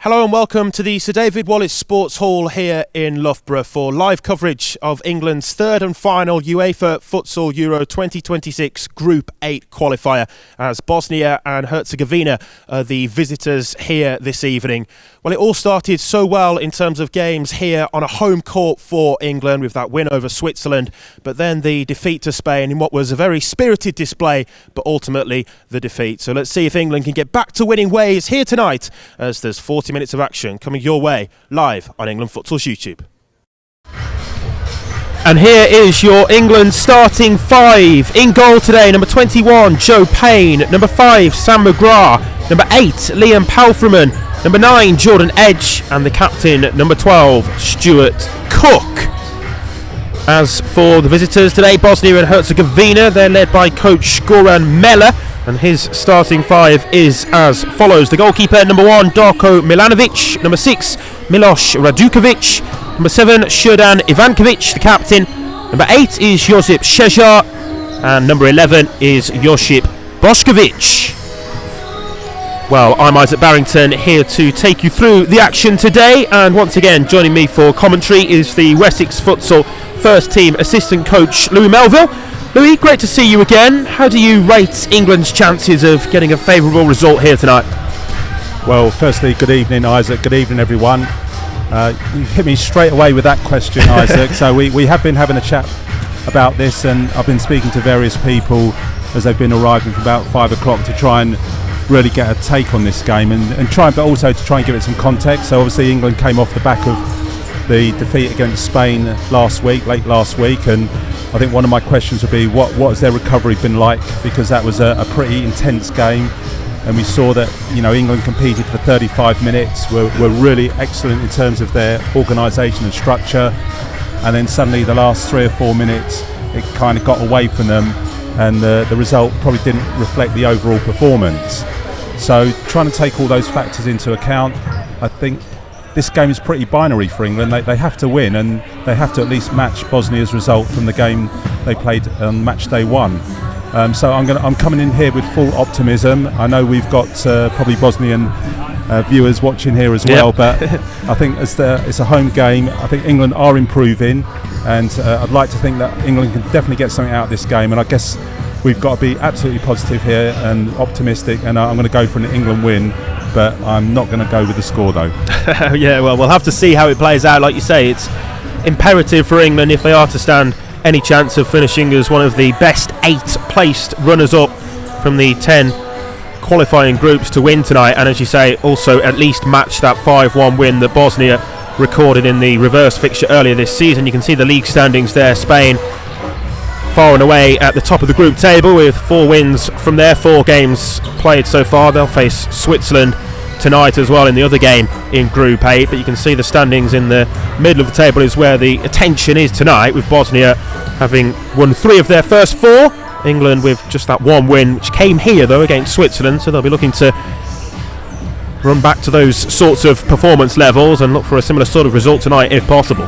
Hello and welcome to the Sir David Wallace Sports Hall here in Loughborough for live coverage of England's third and final UEFA Futsal Euro 2026 Group 8 qualifier, as Bosnia and Herzegovina are the visitors here this evening. Well, it all started so well in terms of games here on a home court for England with that win over Switzerland, but then the defeat to Spain in what was a very spirited display, but ultimately the defeat. So let's see if England can get back to winning ways here tonight, as there's 40 minutes of action coming your way live on England Futsal's YouTube. And here is your England starting five. In goal today, number 21, Joe Payne. Number 5, Sam McGrath. Number 8, Liam Palfreman. Number 9, Jordan Edge. And the captain, number 12, Stuart Cook. As for the visitors today, Bosnia and Herzegovina, they're led by coach Goran Mela. And his starting five is as follows. The goalkeeper, number 1, Darko Milanovic. Number 6, Milos Radukovic. Number 7, Shurdan Ivankovic, the captain. Number 8 is Josip Šežar. And number 11 is Josip Bošković. Well, I'm Isaac Barrington, here to take you through the action today. And once again, joining me for commentary is the Wessex Futsal first team assistant coach, Louis Melville. Louis, great to see you again. How do you rate England's chances of getting a favourable result here tonight? Well, firstly, good evening, Isaac. Good evening, everyone. You hit me straight away with that question, Isaac. So we have been having a chat about this, and I've been speaking to various people as they've been arriving from about 5 o'clock to try and really get a take on this game but also to try and give it some context. So obviously England came off the back of the defeat against Spain late last week, and I think one of my questions would be what has their recovery been like, because that was a pretty intense game, and we saw that England competed for 35 minutes, were really excellent in terms of their organisation and structure, and then suddenly the last 3 or 4 minutes it kind of got away from them, and the result probably didn't reflect the overall performance. So trying to take all those factors into account, I think this game is pretty binary for England. They have to win, and they have to at least match Bosnia's result from the game they played on match day 1. So I'm coming in here with full optimism. I know we've got probably Bosnian viewers watching here as well, but I think it's a home game. I think England are improving, and I'd like to think that England can definitely get something out of this game, and I guess we've got to be absolutely positive here and optimistic, and I'm going to go for an England win, but I'm not going to go with the score though. Yeah, well, we'll have to see how it plays out. Like you say, it's imperative for England, if they are to stand any chance of finishing as one of the best 8 placed runners-up from the 10 qualifying groups, to win tonight, and as you say, also at least match that 5-1 win that Bosnia recorded in the reverse fixture earlier this season. You can see the league standings there. Spain far and away at the top of the group table with 4 wins from their 4 games played so far. They'll face Switzerland tonight as well in the other game in Group 8, but you can see the standings in the middle of the table is where the attention is tonight, with Bosnia having won 3 of their first 4. England with just that 1 win, which came here though against Switzerland, so they'll be looking to run back to those sorts of performance levels and look for a similar sort of result tonight if possible.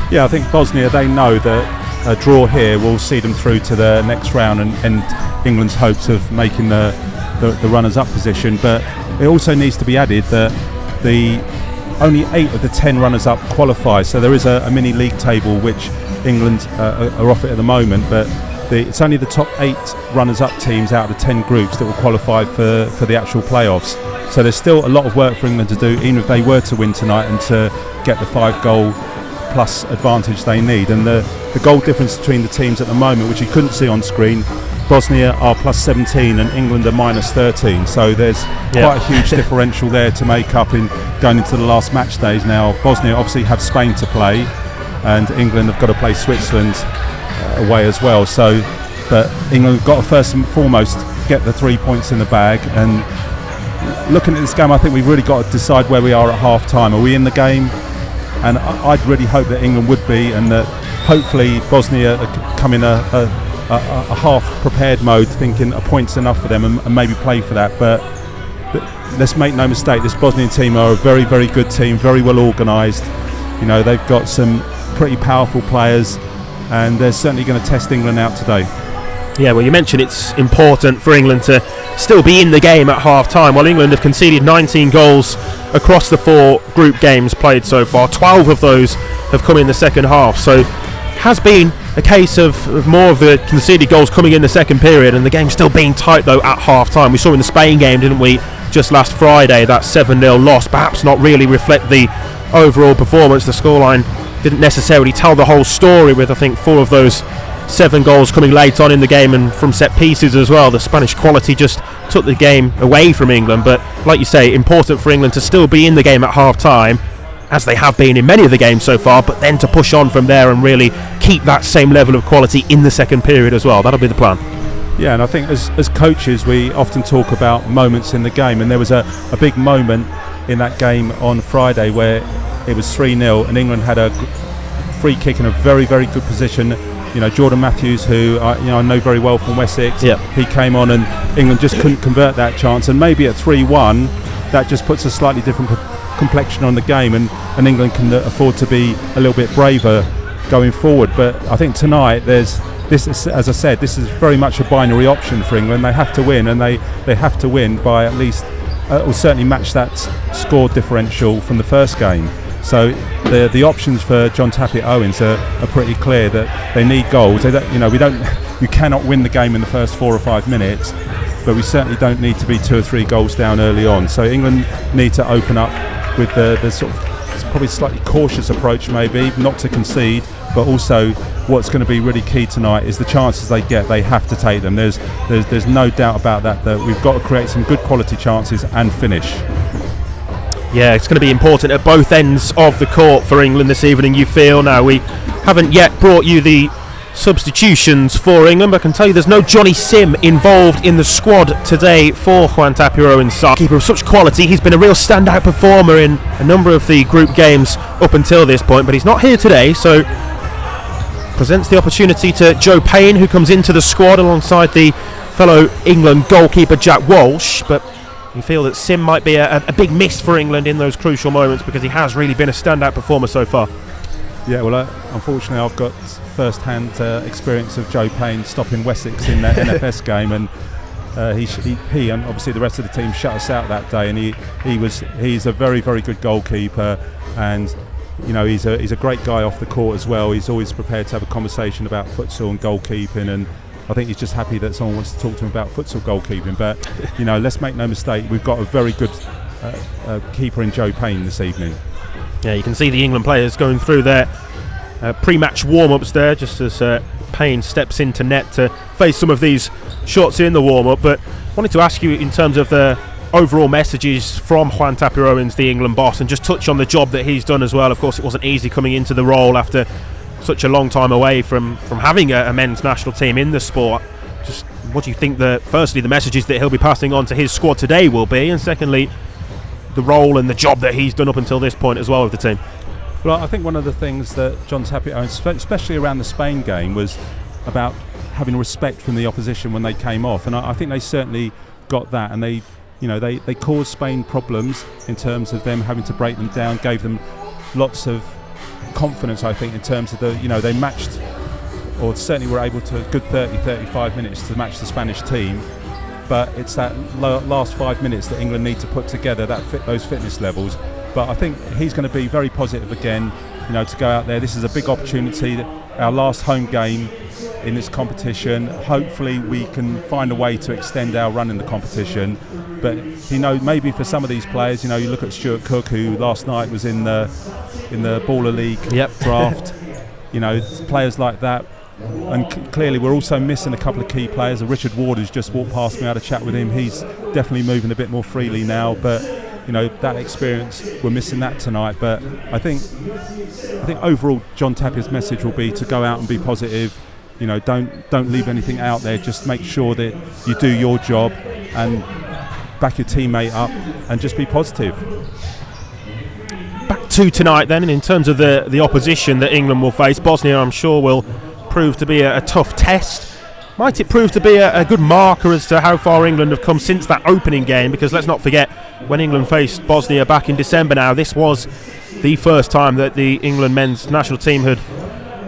Yeah, I think Bosnia, they know that a draw here will see them through to the next round and England's hopes of making the runners-up position. But it also needs to be added that only 8 of the 10 runners-up qualify, so there is a mini league table which England are off it at the moment, but it's only the top 8 runners-up teams out of the 10 groups that will qualify for the actual playoffs. So there's still a lot of work for England to do, even if they were to win tonight and to get the 5-goal plus advantage they need. And the goal difference between the teams at the moment, which you couldn't see on screen, Bosnia are plus 17 and England are minus 13, so there's quite a huge differential there to make up in going into the last match days. Now Bosnia obviously have Spain to play, and England have got to play Switzerland away as well, so but England have got to first and foremost get the 3 points in the bag. And looking at this game, I think we've really got to decide where we are at half time. Are we in the game? And I'd really hope that England would be, and that hopefully Bosnia come in a half prepared mode, thinking a point's enough for them, and maybe play for that. But let's make no mistake, this Bosnian team are a very, very good team, very well organised. They've got some pretty powerful players, and they're certainly going to test England out today. Yeah, well, you mentioned it's important for England to still be in the game at half-time. While England have conceded 19 goals across the 4 group games played so far. 12 of those have come in the second half. So has been a case of more of the conceded goals coming in the second period, and the game still being tight though at half-time. We saw in the Spain game, didn't we, just last Friday, that 7-0 loss perhaps not really reflect the overall performance. The scoreline didn't necessarily tell the whole story, with I think 4 of those 7 goals coming late on in the game and from set pieces as well. The Spanish quality just took the game away from England, but like you say, important for England to still be in the game at half-time, as they have been in many of the games so far, but then to push on from there and really keep that same level of quality in the second period as well. That'll be the plan. Yeah, and I think as coaches we often talk about moments in the game, and there was a big moment in that game on Friday where it was 3-0 and England had a free kick in a very, very good position. You know, Jordan Matthews, who I know very well from Wessex, he came on and England just couldn't convert that chance, and maybe at 3-1 that just puts a slightly different complexion on the game, and England can afford to be a little bit braver going forward. But I think tonight this is, as I said, this is very much a binary option for England. They have to win, and they have to win by at least or certainly match that score differential from the first game. So the options for John Tapiat-Owens are pretty clear, that they need goals. You cannot win the game in the first 4 or 5 minutes, but we certainly don't need to be 2 or 3 goals down early on. So England need to open up with the sort of probably slightly cautious approach, maybe not to concede, but also what's going to be really key tonight is the chances they get. They have to take them. There's no doubt about that we've got to create some good quality chances and finish. Yeah, it's going to be important at both ends of the court for England this evening, you feel. Now, we haven't yet brought you the substitutions for England, but I can tell you there's no Johnny Sim involved in the squad today for Juan Tapia-Owens' side. Keeper of such quality, he's been a real standout performer in a number of the group games up until this point, but he's not here today, so presents the opportunity to Joe Payne, who comes into the squad alongside the fellow England goalkeeper Jack Walsh. But we feel that Sim might be a big miss for England in those crucial moments, because he has really been a standout performer so far. Yeah, well, unfortunately I've got first-hand experience of Joe Payne stopping Wessex in that NFS game, and he and obviously the rest of the team shut us out that day, and he's a very, very good goalkeeper, and you know, he's a great guy off the court as well. He's always prepared to have a conversation about futsal and goalkeeping, and I think he's just happy that someone wants to talk to him about futsal goalkeeping. But you know, let's make no mistake, we've got a very good keeper in Joe Payne this evening. Yeah, you can see the England players going through their pre-match warm-ups there, just as Payne steps into net to face some of these shots in the warm-up. But I wanted to ask you, in terms of the overall messages from Juan Tapia-Owens, the England boss, and just touch on the job that he's done as well. Of course, it wasn't easy coming into the role after such a long time away from having a men's national team in the sport. Just what do you think firstly the messages that he'll be passing on to his squad today will be, and secondly the role and the job that he's done up until this point as well with the team? Well, I think one of the things that John Tapia-Owens, especially around the Spain game, was about having respect from the opposition when they came off, and I think they certainly got that, and they caused Spain problems in terms of them having to break them down, gave them lots of confidence, I think, in terms of they matched, or certainly were able to, a good 30-35 minutes to match the Spanish team. But it's that last 5 minutes that England need to put together, those fitness levels. But I think he's going to be very positive again, to go out there. This is a big opportunity, our last home game in this competition. Hopefully we can find a way to extend our run in the competition. But maybe for some of these players, you look at Stuart Cook, who last night was in the Baller League draft. Players like that. And clearly we're also missing a couple of key players. Richard Ward, who's just walked past me, I had a chat with him. He's definitely moving a bit more freely now, but that experience, we're missing that tonight. But I think overall John Tapia's message will be to go out and be positive. Don't leave anything out there. Just make sure that you do your job and back your teammate up and just be positive. Back to tonight then, and in terms of the opposition that England will face, Bosnia I'm sure will prove to be a tough test. Might it prove to be a good marker as to how far England have come since that opening game? Because let's not forget, when England faced Bosnia back in December now, this was the first time that the England men's national team had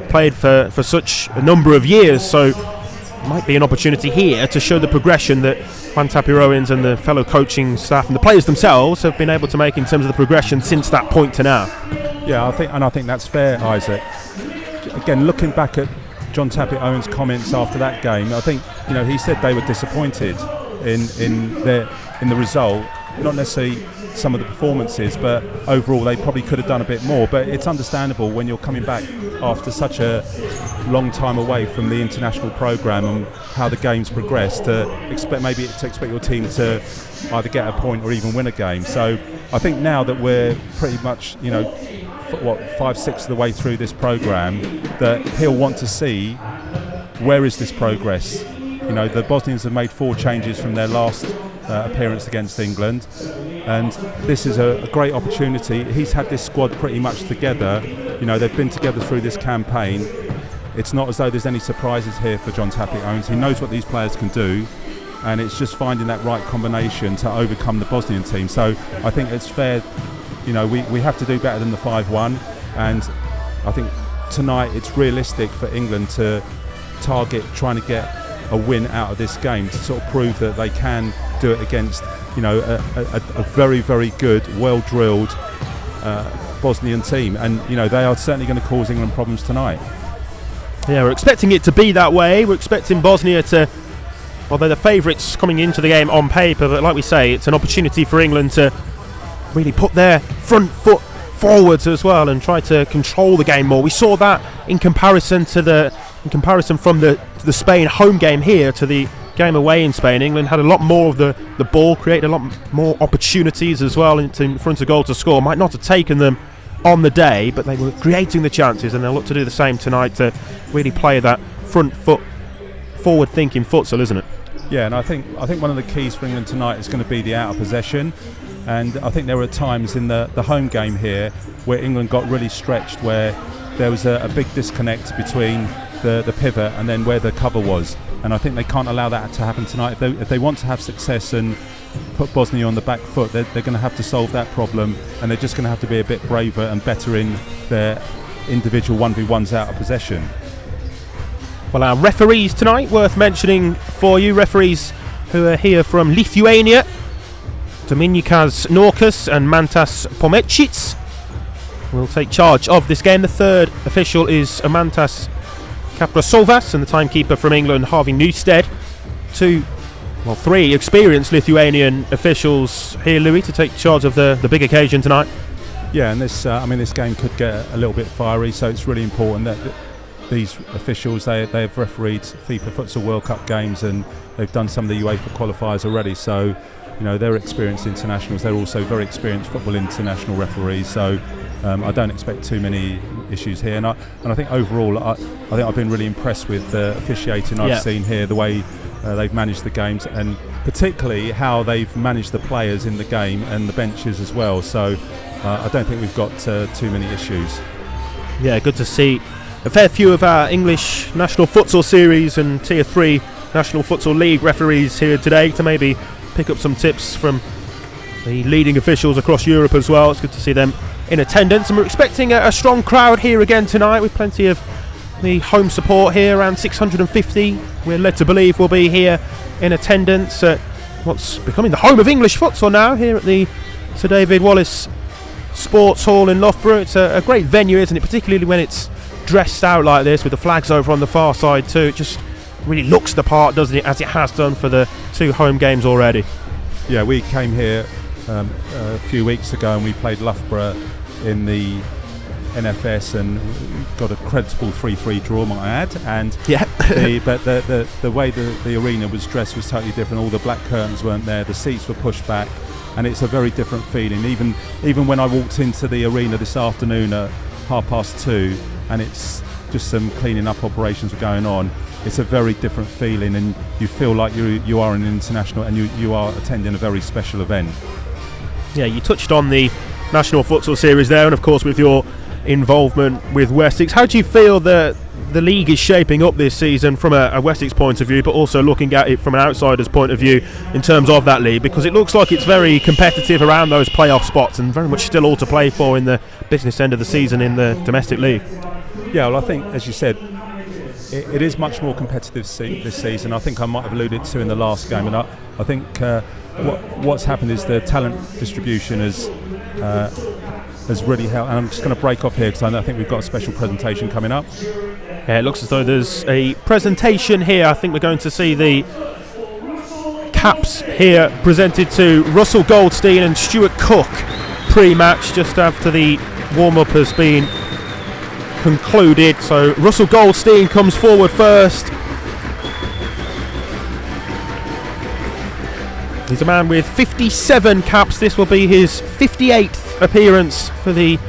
played for such a number of years. So might be an opportunity here to show the progression that Juan Tapia-Owens and the fellow coaching staff and the players themselves have been able to make in terms of the progression since that point to now. Yeah, I think that's fair, Isaac. Again, looking back at John Tapia-Owens' comments after that game, I think he said they were disappointed in the result, not necessarily some of the performances, but overall they probably could have done a bit more. But it's understandable when you're coming back after such a long time away from the international programme and how the game's progressed to expect your team to either get a point or even win a game. So I think now that we're pretty much 5/6 of the way through this programme, that he'll want to see where is this progress. The Bosnians have made 4 changes from their last appearance against England, and this is a great opportunity. He's had this squad pretty much together. They've been together through this campaign. It's not as though there's any surprises here for John Tapia-Owens. He knows what these players can do, and it's just finding that right combination to overcome the Bosnian team. So I think it's fair. We have to do better than the 5-1, and I think tonight it's realistic for England to target trying to get a win out of this game to sort of prove that they can do it against a very, very good, well-drilled Bosnian team, and they are certainly going to cause England problems tonight. Yeah, we're expecting it to be that way. We're expecting Bosnia to, although the favourites coming into the game on paper, but like we say, it's an opportunity for England to really put their front foot forwards as well and try to control the game more. We saw that in comparison from the Spain home game here to the game away in Spain. England had a lot more of the ball, created a lot more opportunities as well in front of goal to score. Might not have taken them on the day, but they were creating the chances, and they'll look to do the same tonight to really play that front foot, forward thinking futsal, isn't it? Yeah, and I think one of the keys for England tonight is going to be the out of possession. And I think there were times in the home game here where England got really stretched, where there was a big disconnect between the pivot and then where the cover was. And I think they can't allow that to happen tonight. If they want to have success and put Bosnia on the back foot, they're going to have to solve that problem, and they're just going to have to be a bit braver and better in their individual 1v1s out of possession. Well, our referees tonight, worth mentioning for you, referees who are here from Lithuania, Dominykas Norkas and Mantas Pomecic will take charge of this game. The third official is Mantas Kaprasovas, and the timekeeper from England, Harvey Newstead. 3 experienced Lithuanian officials here, Louis, to take charge of the big occasion tonight. Yeah, and this game could get a little bit fiery, so it's really important that these officials, they've refereed FIFA Futsal World Cup games, and they've done some of the UEFA qualifiers already, so they're experienced internationals. They're also very experienced football international referees, so I don't expect too many issues here. And I think overall, I think I've been really impressed with the officiating I've seen here, the way they've managed the games, and particularly how they've managed the players in the game and the benches as well. So I don't think we've got too many issues. Yeah, good to see a fair few of our English National Futsal Series and Tier 3 National Futsal League referees here today to maybe pick up some tips from the leading officials across Europe as well. It's good to see them in attendance, and we're expecting a strong crowd here again tonight with plenty of the home support here, around 650 we're led to believe will be here in attendance at what's becoming the home of English futsal now, here at the Sir David Wallace Sports Hall in Loughborough. It's a great venue, isn't it, particularly when it's dressed out like this with the flags over on the far side too. It just really looks the part, doesn't it, as it has done for the 2 home games already. Yeah, we came here a few weeks ago and we played Loughborough in the NFS and got a creditable 3-3 draw, might I add. And the way the arena was dressed was totally different. All the black curtains weren't there, the seats were pushed back, and it's a very different feeling. Even when I walked into the arena this afternoon at 2:30 and it's just some cleaning up operations were going on, it's a very different feeling, and you feel like you are an international and you are attending a very special event. Yeah, you touched on the National Futsal Series there, and of course with your involvement with Wessex. How do you feel the league is shaping up this season from a Wessex point of view, but also looking at it from an outsider's point of view in terms of that league? Because it looks like it's very competitive around those playoff spots and very much still all to play for in the business end of the season in the domestic league. Yeah, well, I think, as you said, it is much more competitive this season. I think I might have alluded to in the last game, and I think what's happened is the talent distribution has really helped. And I'm just going to break off here because I think we've got a special presentation coming up. Yeah, it looks as though there's a presentation here. I think we're going to see the caps here presented to Russell Goldstein and Stuart Cook pre-match just after the warm-up has been concluded. So Russell Goldstein comes forward first. He's a man with 57 caps. This will be his 58th appearance for the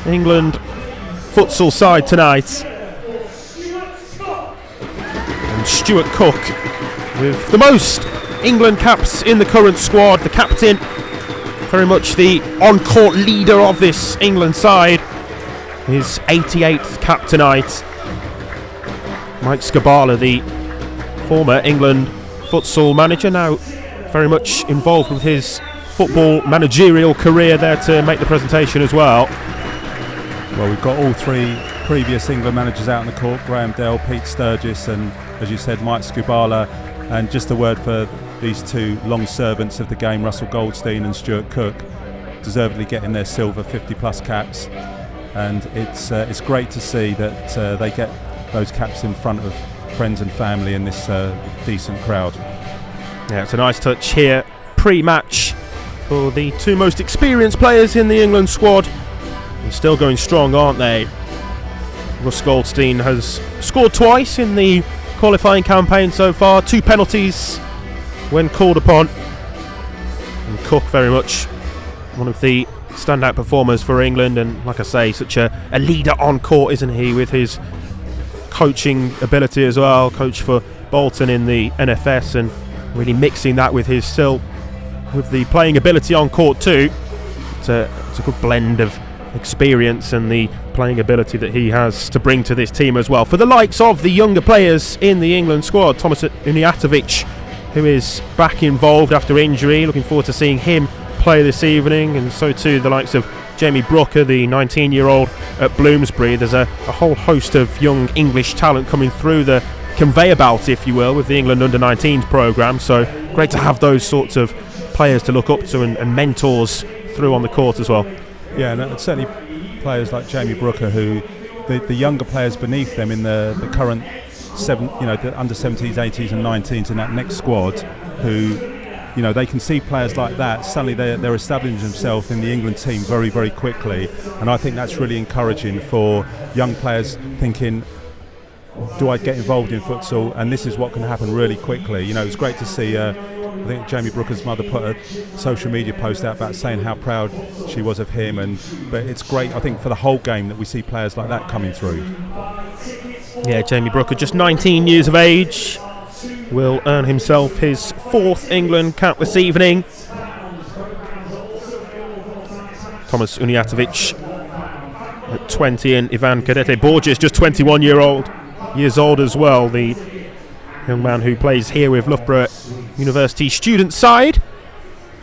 England futsal side tonight. And Stuart Cook with the most England caps in the current squad, the captain, very much the on-court leader of this England side. His 88th cap tonight. Mike Skabala, the former England futsal manager, now very much involved with his football managerial career, there to make the presentation as well. Well, we've got all three previous England managers out on the court: Graham Dell, Pete Sturgis, and, as you said, Mike Skubala. And just a word for these two long servants of the game, Russell Goldstein and Stuart Cook, deservedly getting their silver 50-plus caps. And it's great to see that they get those caps in front of friends and family in this decent crowd. Yeah, it's a nice touch here, pre-match, for the two most experienced players in the England squad. And still going strong, aren't they? Russ Goldstein has scored twice in the qualifying campaign so far, 2 penalties when called upon. And Cook, very much one of the standout performers for England, and like I say, such a leader on court, isn't he, with his coaching ability as well. Coach for Bolton in the NFS, and really mixing that with the playing ability on court too. It's a good blend of experience and the playing ability that he has to bring to this team as well. For the likes of the younger players in the England squad, Thomas Uniatovic, who is back involved after injury, looking forward to seeing him play this evening, and so too the likes of Jamie Brooker, the 19-year-old at Bloomsbury. There's a whole host of young English talent coming through the conveyor belt, if you will, with the England Under-19s programme, so great to have those sorts of players to look up to and mentors through on the court as well. Yeah, and certainly players like Jamie Brooker, who the younger players beneath them in the current the under-17s, 18s and 19s in that next squad, who, they can see players like that, suddenly they're establishing themselves in the England team very, very quickly. And I think that's really encouraging for young players thinking, do I get involved in futsal? And this is what can happen really quickly. It was great to see, I think Jamie Brooker's mother put a social media post out about saying how proud she was of him. But it's great, I think, for the whole game that we see players like that coming through. Yeah, Jamie Brooker, just 19 years of age, will earn himself his 4th England cap this evening. Thomas Uniatovic at 20, and Ivan Cadete Borges, just 21 years old as well, the young man who plays here with Loughborough University student side.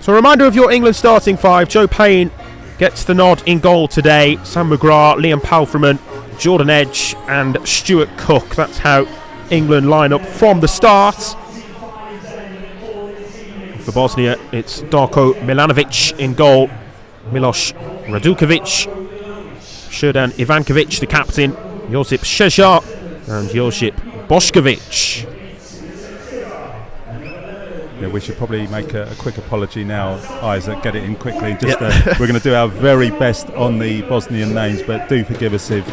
So a reminder of your England starting 5. Joe Payne gets the nod in goal today. Sam McGrath, Liam Palfreman, Jordan Edge and Stuart Cook. That's how England line up from the start. For Bosnia, it's Darko Milanovic in goal, Miloš Radukovic, Šerdan Ivankovic, the captain, Josip Šežar and Josip Boškovic. Yeah, we should probably make a quick apology now, Isaac, get it in quickly. We're going to do our very best on the Bosnian names, but do forgive us if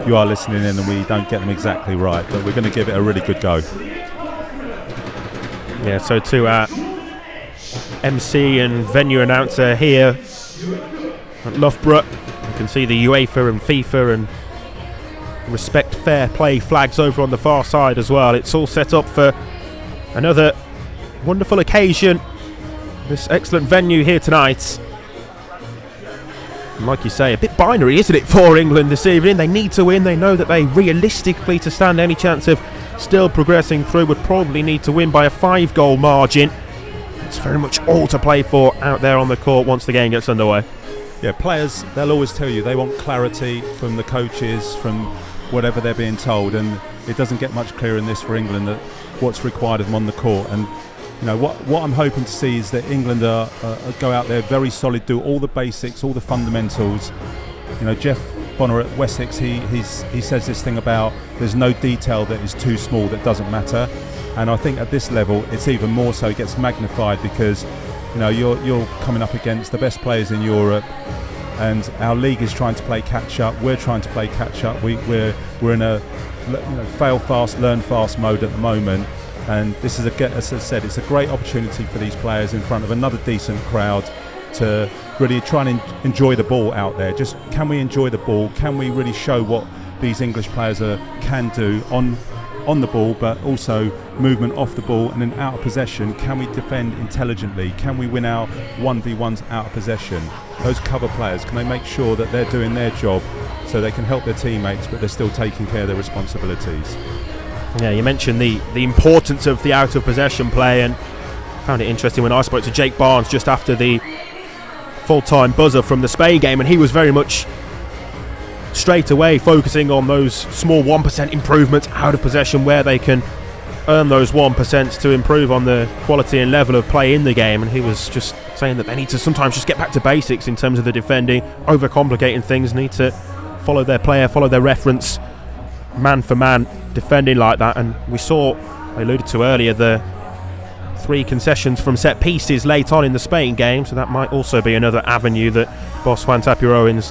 you are listening in and we don't get them exactly right, but we're going to give it a really good go. Yeah, so to our MC and venue announcer here at Loughborough, you can see the UEFA and FIFA and Respect Fair Play flags over on the far side as well. It's all set up for another wonderful occasion, this excellent venue here tonight. And like you say, a bit binary, isn't it, for England this evening? They need to win. They know that they realistically, to stand any chance of still progressing through, would probably need to win by a 5-goal margin. It's very much all to play for out there on the court once the game gets underway. Yeah, players, they'll always tell you they want clarity from the coaches, from whatever they're being told, and it doesn't get much clearer in this for England that what's required of them on the court. And what I'm hoping to see is that England go out there very solid, do all the basics, all the fundamentals. Jeff Bonner at Wessex, he says this thing about there's no detail that is too small that doesn't matter, and I think at this level it's even more so. It gets magnified because you're coming up against the best players in Europe, and our league is trying to play catch up. We're trying to play catch up. We're in a fail fast, learn fast mode at the moment. And this is as I said, it's a great opportunity for these players in front of another decent crowd to really try and enjoy the ball out there. Just can we enjoy the ball? Can we really show what these English players can do on the ball, but also movement off the ball and then out of possession? Can we defend intelligently? Can we win our 1v1s out of possession? Those cover players, can they make sure that they're doing their job so they can help their teammates, but they're still taking care of their responsibilities? Yeah, you mentioned the importance of the out of possession play, and found it interesting when I spoke to Jake Barnes just after the full-time buzzer from the Spain game, and he was very much straight away focusing on those small 1% improvements out of possession where they can earn those 1% to improve on the quality and level of play in the game. And he was just saying that they need to sometimes just get back to basics in terms of the defending, overcomplicating things, need to follow their player, follow their reference, man for man defending like that. And we saw, I alluded to earlier, the 3 concessions from set pieces late on in the Spain game, so that might also be another avenue that Boss Juan Tapia-Owen's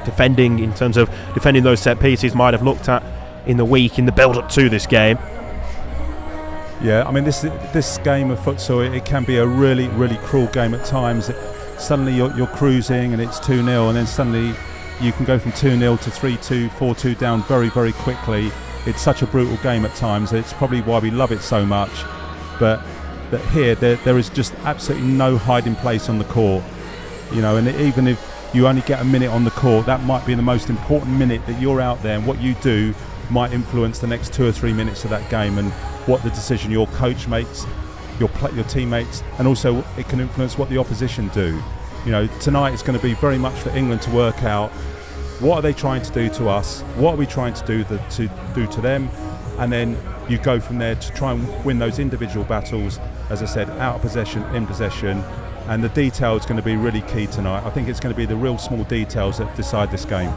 defending, in terms of defending those set pieces, might have looked at in the week, in the build up to this game. Yeah, I mean this game of futsal, it can be a really, really cruel game at times. Suddenly you're cruising and it's 2-0, and then suddenly you can go from 2-0 to 3-2, 4-2 down very, very quickly. It's such a brutal game at times. It's probably why we love it so much. But that here, there is just absolutely no hiding place on the court. And even if you only get a minute on the court, that might be the most important minute that you're out there, and what you do might influence the next 2 or 3 minutes of that game, and what the decision your coach makes, your teammates, and also it can influence what the opposition do. Tonight it's going to be very much for England to work out what are they trying to do to us, what are we trying to do to them, and then you go from there to try and win those individual battles, as I said, out of possession, in possession. And the detail is going to be really key tonight. I think it's going to be the real small details that decide this game.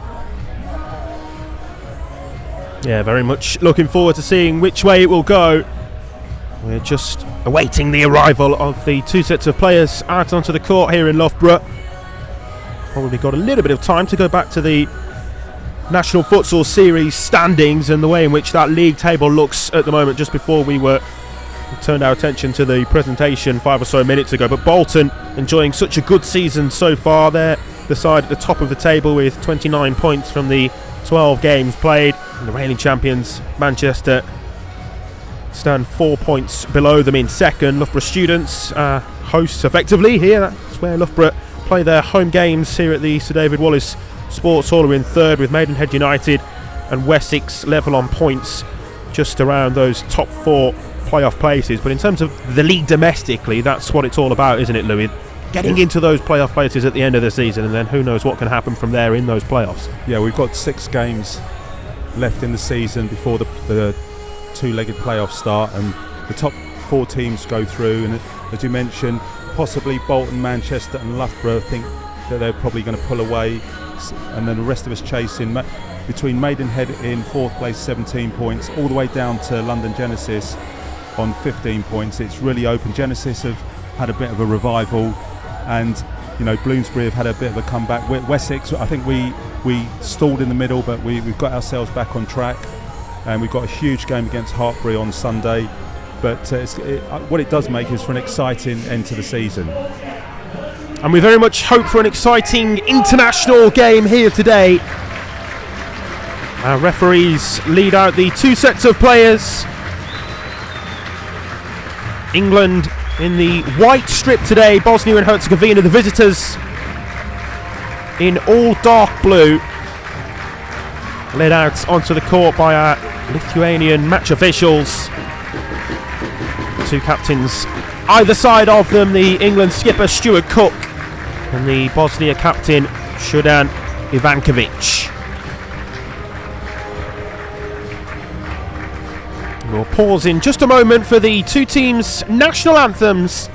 Yeah, very much looking forward to seeing which way it will go. We're just awaiting the arrival of the 2 sets of players out onto the court here in Loughborough. Probably got a little bit of time to go back to the National Futsal Series standings and the way in which that league table looks at the moment, just before we turned our attention to the presentation 5 or so minutes ago. But Bolton enjoying such a good season so far. They're the side at the top of the table with 29 points from the 12 games played. And the reigning champions Manchester stand 4 points below them in second. Loughborough students hosts effectively here. That's where Loughborough play their home games, here at the Sir David Wallace Sports Hall. Are in third with Maidenhead United and Wessex level on points, just around those top 4 playoff places. But in terms of the league domestically, that's what it's all about, isn't it, Louis? Getting into those playoff places at the end of the season, and then who knows what can happen from there in those playoffs. Yeah, we've got 6 games left in the season before the 2-legged playoffs start, and the top 4 teams go through. And as you mentioned, possibly Bolton, Manchester and Loughborough think that they're probably going to pull away, and then the rest of us chasing between Maidenhead in 4th place, 17 points, all the way down to London Genesis on 15 points. It's really open. Genesis have had a bit of a revival, and Bloomsbury have had a bit of a comeback. Wessex, I think we stalled in the middle, but we've got ourselves back on track, and we've got a huge game against Hartbury on Sunday. But what it does make is for an exciting end to the season. And we very much hope for an exciting international game here today. Our referees lead out the 2 sets of players. England in the white strip today, Bosnia and Herzegovina, the visitors, in all dark blue. Led out onto the court by our Lithuanian match officials. 2 captains either side of them, the England skipper Stuart Cook and the Bosnia captain Shudan Ivankovic. We'll pause in just a moment for the two teams' national anthems.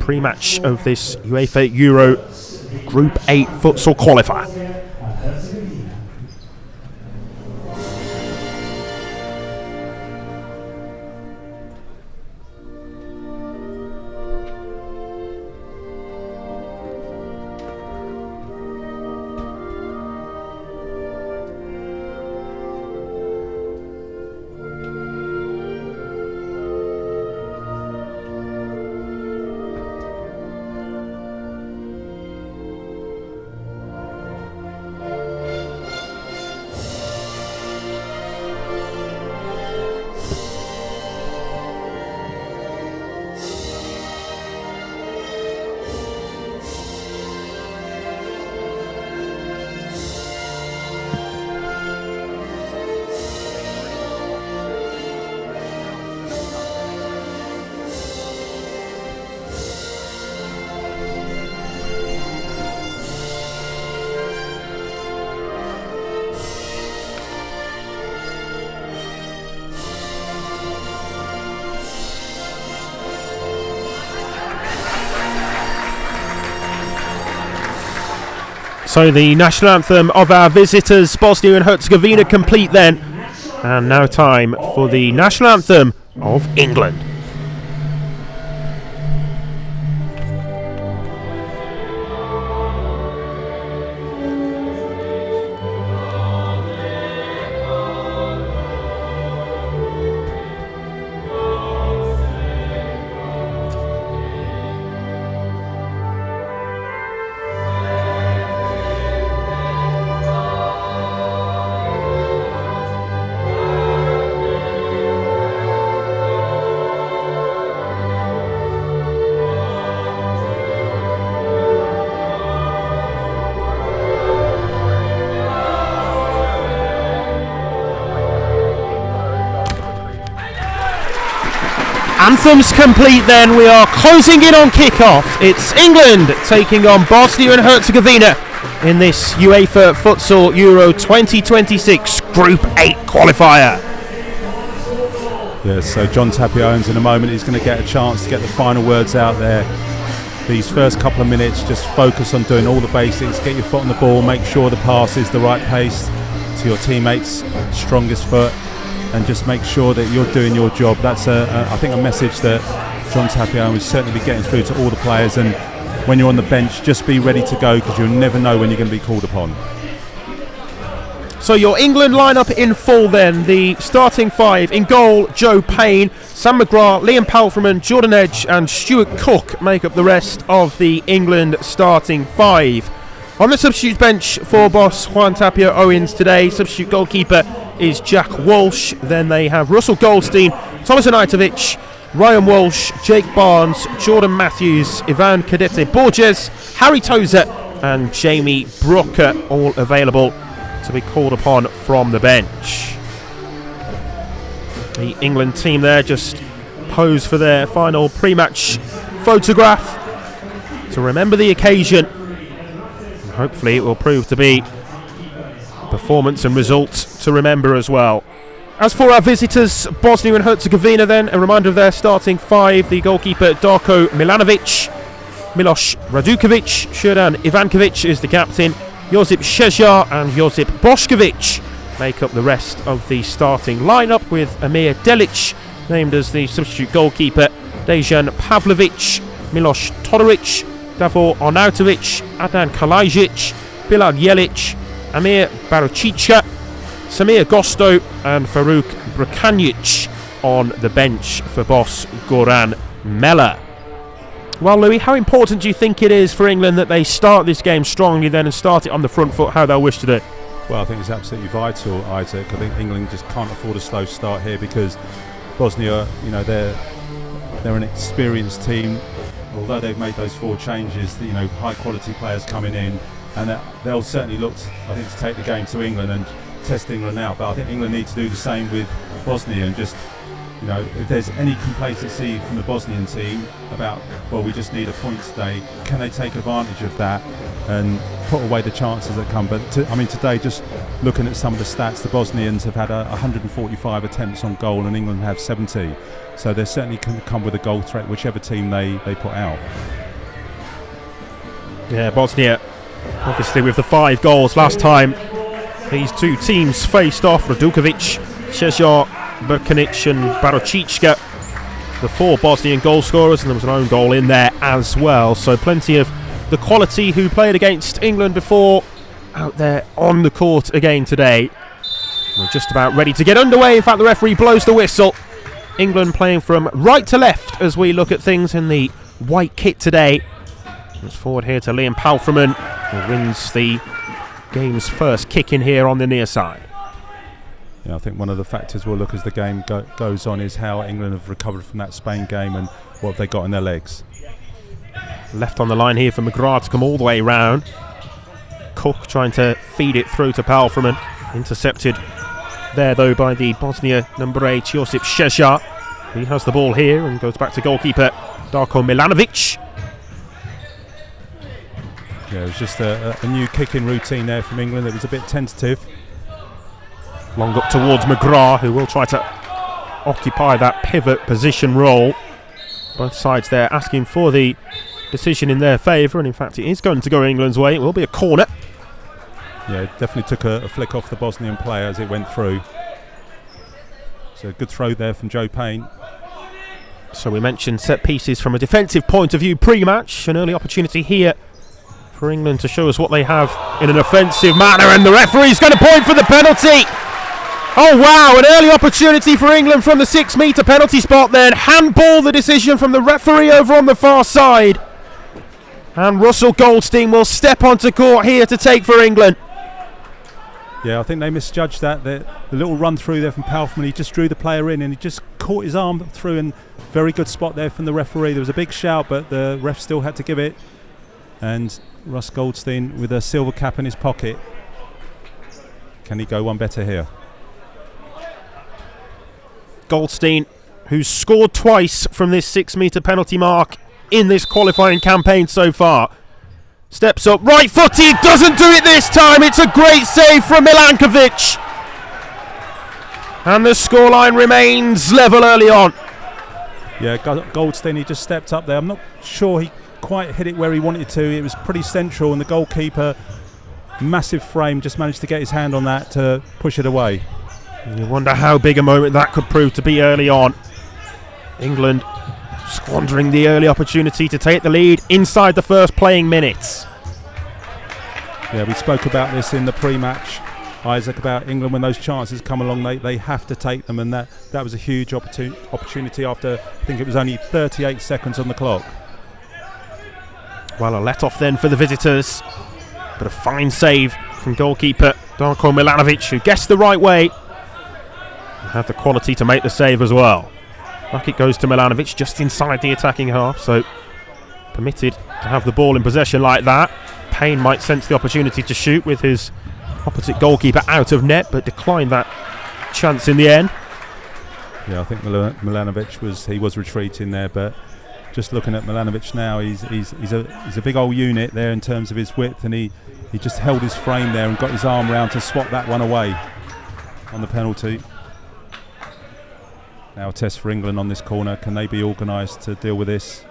Pre-match of this UEFA Euro Group 8 futsal qualifier. So the national anthem of our visitors, Bosnia and Herzegovina, complete then. And now time for the national anthem of England. Anthems complete then, we are closing in on kick-off. It's England taking on Bosnia and Herzegovina in this UEFA Futsal Euro 2026 Group 8 qualifier. Yes, so John Tapia-Owens in a moment is going to get a chance to get the final words out there. These first couple of minutes, just focus on doing all the basics, get your foot on the ball, make sure the pass is the right pace to your teammates' strongest foot, and just make sure that you're doing your job. That's I think a message that John Tapia will certainly be getting through to all the players. And when you're on the bench, just be ready to go, because you'll never know when you're going to be called upon. So your England lineup in full then. The starting five: in goal, Joe Payne, Sam McGrath, Liam Palfreman, Jordan Edge and Stuart Cook make up the rest of the England starting five. On the substitute bench for boss Juan Tapia-Owens today, substitute goalkeeper is Jack Walsh. Then they have Russell Goldstein, Thomas Anitovic, Ryan Walsh, Jake Barnes, Jordan Matthews, Ivan Cadete Borges, Harry Tozer and Jamie Brooker, all available to be called upon from the bench. The England team there just pose for their final pre-match photograph to remember the occasion. And hopefully it will prove to be performance and results to remember as well. As for our visitors, Bosnia and Herzegovina then, a reminder of their starting five: the goalkeeper Darko Milanovic, Miloš Radukovic, Šurdan Ivankovic is the captain, Josip Šežar and Josip Bošković make up the rest of the starting lineup, with Amir Delic named as the substitute goalkeeper, Dejan Pavlovic, Miloš Todoric, Davor Arnautovic, Adnan Kalajic, Bilal Jelic, Amir Baručića, Samir Gosto and Faruk Brkanjic on the bench for boss Goran Mela. Well, Louis, how important do you think it is for England that they start this game strongly then and start it on the front foot how they'll wish to do? Well, I think it's absolutely vital, Isaac. I think England just can't afford a slow start here, because Bosnia, you know, they're an experienced team. Although they've made those 4 changes, you know, high quality players coming in, and they'll certainly look, I think, to take the game to England and test England out. But I think England need to do the same with Bosnia, and just, you know, if there's any complacency from the Bosnian team about, well, we just need a point today, can they take advantage of that and put away the chances that come. But today, just looking at some of the stats, the Bosnians have had 145 attempts on goal and England have 70. So they certainly can come with a goal threat, whichever team they put out. Yeah, Bosnia, obviously with the 5 goals last time these two teams faced off. Radukovic, Šežar, Brkanic and Barocićka, the 4 Bosnian goal scorers, and there was an own goal in there as well. So plenty of the quality who played against England before out there on the court again today. We're just about ready to get underway. In fact, the referee blows the whistle. England playing from right to left as we look at things in the white kit today. It's forward here to Liam Palfreman, who wins the game's first kick in here on the near side. Yeah, I think one of the factors we'll look as the game goes on is how England have recovered from that Spain game and what have they got in their legs. Left on the line here for McGrath to come all the way round. Cook trying to feed it through to Palfreman. Intercepted there though by the Bosnia number 8, Josip Šežar. He has the ball here and goes back to goalkeeper Darko Milanovic. Yeah, it was just a new kicking routine there from England. It was a bit tentative. Long up towards McGrath, who will try to occupy that pivot position role. Both sides there asking for the decision in their favour, and in fact it is going to go England's way. It will be a corner. Yeah, it definitely took a flick off the Bosnian player as it went through. So a good throw there from Joe Payne. So we mentioned set pieces from a defensive point of view pre-match. An early opportunity here for England to show us what they have in an offensive manner, and the referee's going to point for the penalty. Oh wow, an early opportunity for England from the 6-metre penalty spot then. Handball the decision from the referee over on the far side. And Russell Goldstein will step onto court here to take for England. Yeah, I think they misjudged that. The little run through there from Palfreman, he just drew the player in and he just caught his arm through, and very good spot there from the referee. There was a big shout, but the ref still had to give it. And Russ Goldstein with a silver cap in his pocket. Can he go one better here? Goldstein, who's scored twice from this 6-metre penalty mark in this qualifying campaign so far. Steps up, right footed, doesn't do it this time. It's a great save from Milankovic. And the scoreline remains level early on. Yeah, Goldstein, he just stepped up there. I'm not sure he quite hit it where he wanted to. It was pretty central, and the goalkeeper, massive frame, just managed to get his hand on that to push it away. You wonder how big a moment that could prove to be early on. England squandering the early opportunity to take the lead inside the first playing minutes. Yeah, we spoke about this in the pre-match, Isaac, about England when those chances come along, they have to take them, and that was a huge opportunity after, I think it was only 38 seconds on the clock. Well, a let-off then for the visitors, but a fine save from goalkeeper Darko Milanovic, who guessed the right way and had the quality to make the save as well. Back it goes to Milanovic just inside the attacking half, so permitted to have the ball in possession like that. Payne might sense the opportunity to shoot with his opposite goalkeeper out of net, but declined that chance in the end. Yeah, I think Milanovic was retreating there, but just looking at Milanovic now, he's a big old unit there in terms of his width, and he just held his frame there and got his arm round to swat that one away on the penalty. Now a test for England on this corner. Can they be organised to deal with this?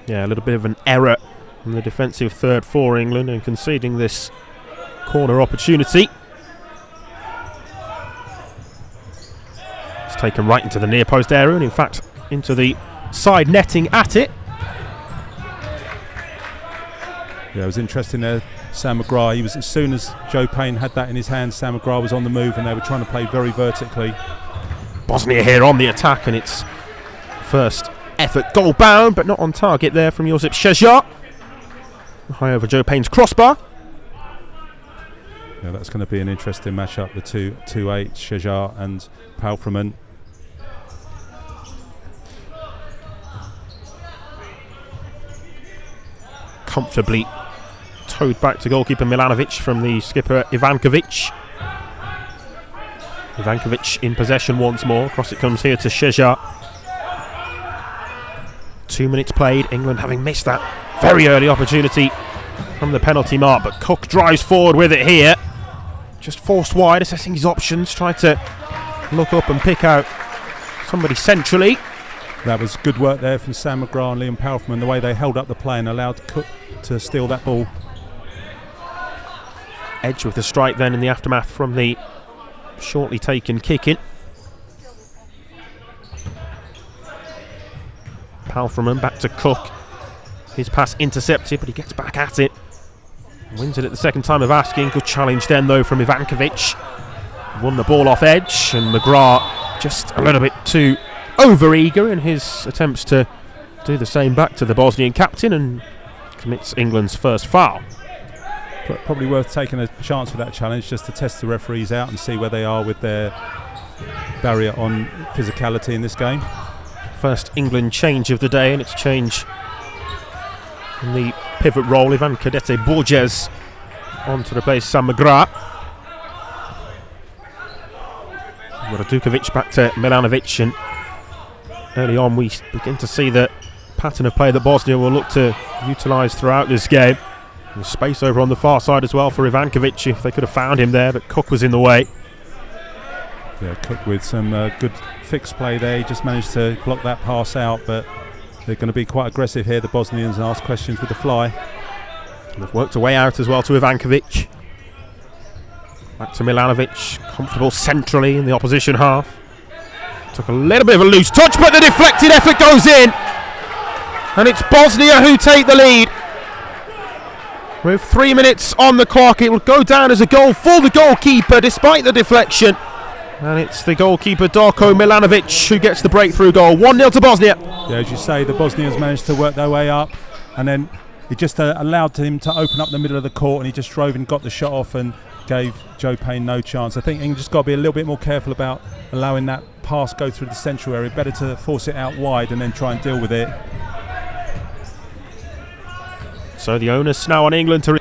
Yeah, a little bit of an error from the defensive third for England and conceding this corner opportunity. It's taken right into the near post area, and in fact into the side netting at it. Yeah, it was interesting there. Sam McGrath, he was, as soon as Joe Payne had that in his hand, Sam McGrath was on the move, and they were trying to play very vertically. Bosnia here on the attack, and it's first effort goal bound, but not on target there from Josip Šežar. High over Joe Payne's crossbar. Yeah, that's going to be an interesting matchup, the 2-8, Šežar and Palfreman. Comfortably towed back to goalkeeper Milanovic from the skipper Ivankovic. Ivankovic in possession once more. Across it comes here to Šežar. 2 minutes played. England having missed that very early opportunity from the penalty mark, but Cook drives forward with it here. Just forced wide, assessing his options, tried to look up and pick out somebody centrally. That was good work there from Sam McGrath and Liam Palfreman, the way they held up the play and allowed Cook to steal that ball. Edge with the strike then in the aftermath from the shortly taken kick in. Palfreman back to Cook. His pass intercepted, but he gets back at it. Wins it at the second time of asking. Good challenge then though from Ivankovic. Won the ball off Edge, and McGrath just a little bit too over-eager in his attempts to do the same back to the Bosnian captain, and commits England's first foul. Probably worth taking a chance for that challenge, just to test the referees out and see where they are with their barrier on physicality in this game. First England change of the day, and it's change in the pivot role. Ivan Cadete Borges on to replace Sam McGrath. Radukovic back to Milanovic, and early on we begin to see the pattern of play that Bosnia will look to utilise throughout this game. There's space over on the far side as well for Ivankovic if they could have found him there, but Cook was in the way. Yeah, Cook with some good fixed play there. He just managed to block that pass out, but they're going to be quite aggressive here, the Bosnians, and ask questions with the fly. And they've worked a way out as well to Ivankovic. Back to Milanovic, comfortable centrally in the opposition half. Took a little bit of a loose touch, but the deflected effort goes in. And it's Bosnia who take the lead. With 3 minutes on the clock, it will go down as a goal for the goalkeeper despite the deflection. And it's the goalkeeper Darko Milanovic who gets the breakthrough goal. 1-0 to Bosnia. Yeah, as you say, the Bosnians managed to work their way up, and then it just allowed him to open up the middle of the court, and he just drove and got the shot off and gave Joe Payne no chance. I think England just got to be a little bit more careful about allowing that pass go through the central area. Better to force it out wide and then try and deal with it. So the onus now on England to...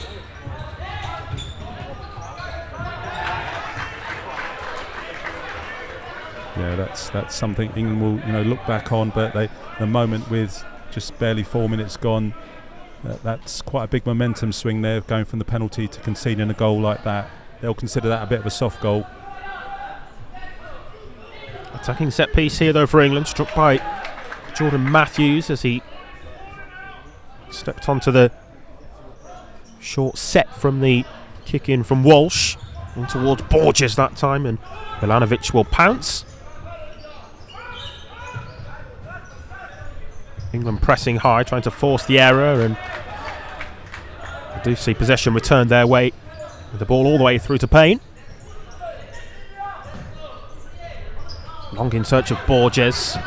Yeah, that's something England will look back on, but the moment with just barely 4 minutes gone, that's quite a big momentum swing there, going from the penalty to conceding a goal like that. They'll consider that a bit of a soft goal. Attacking set piece here though for England, struck by Jordan Matthews as he stepped onto the short set from the kick in from Walsh, in towards Borges that time, and Milanovic will pounce. England pressing high, trying to force the error, and I do see possession returned their way with the ball all the way through to Payne. Long in search of Borges.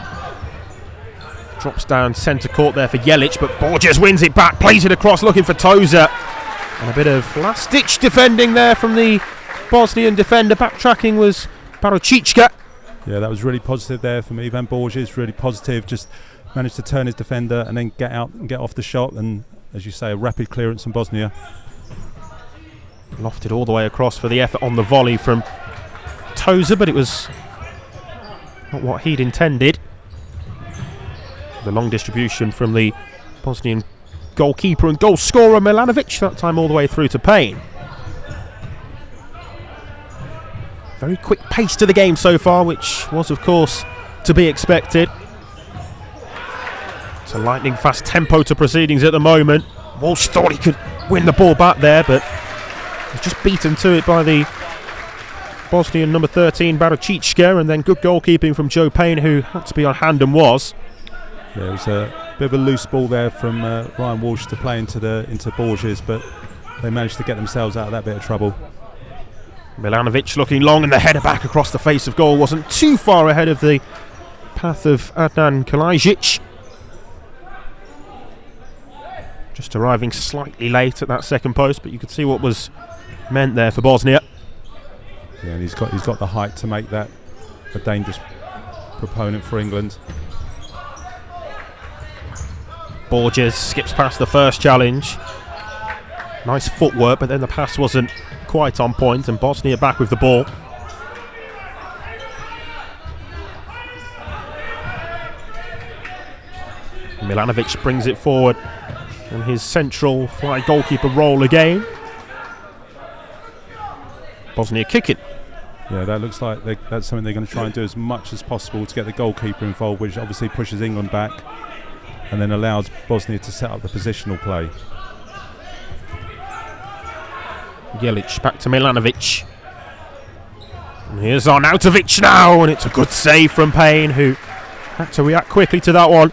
Drops down centre court there for Jelic, but Borges wins it back, plays it across looking for Toza. And a bit of last-ditch defending there from the Bosnian defender. Backtracking was Barocićka. Yeah, that was really positive there from Ivan Borges, really positive. Just managed to turn his defender and then get out and get off the shot, and as you say, a rapid clearance from Bosnia. Lofted all the way across for the effort on the volley from Toza, but it was not what he'd intended. The long distribution from the Bosnian goalkeeper and goal scorer Milanovic, that time all the way through to Payne. Very quick pace to the game so far, which was of course to be expected. It's a lightning fast tempo to proceedings at the moment. Walsh thought he could win the ball back there, but was just beaten to it by the Bosnian number 13 Barocićka, and then good goalkeeping from Joe Payne, who had to be on hand and was. Yeah, it was a bit of a loose ball there from Ryan Walsh to play into Borges, but they managed to get themselves out of that bit of trouble. Milanovic looking long, and the header back across the face of goal wasn't too far ahead of the path of Adnan Kalajic. Just arriving slightly late at that second post, but you could see what was meant there for Bosnia. Yeah, and he's got the height to make that a dangerous proponent for England. Borges skips past the first challenge. Nice footwork, but then the pass wasn't quite on point, and Bosnia back with the ball. Milanovic brings it forward. in his central fly goalkeeper role again. Bosnia kicking. Yeah, that looks like that's something they're going to try and do as much as possible to get the goalkeeper involved, which obviously pushes England back and then allows Bosnia to set up the positional play. Jelic back to Milanovic. And here's Arnautovic now, and it's a good save from Payne, who had to react quickly to that one.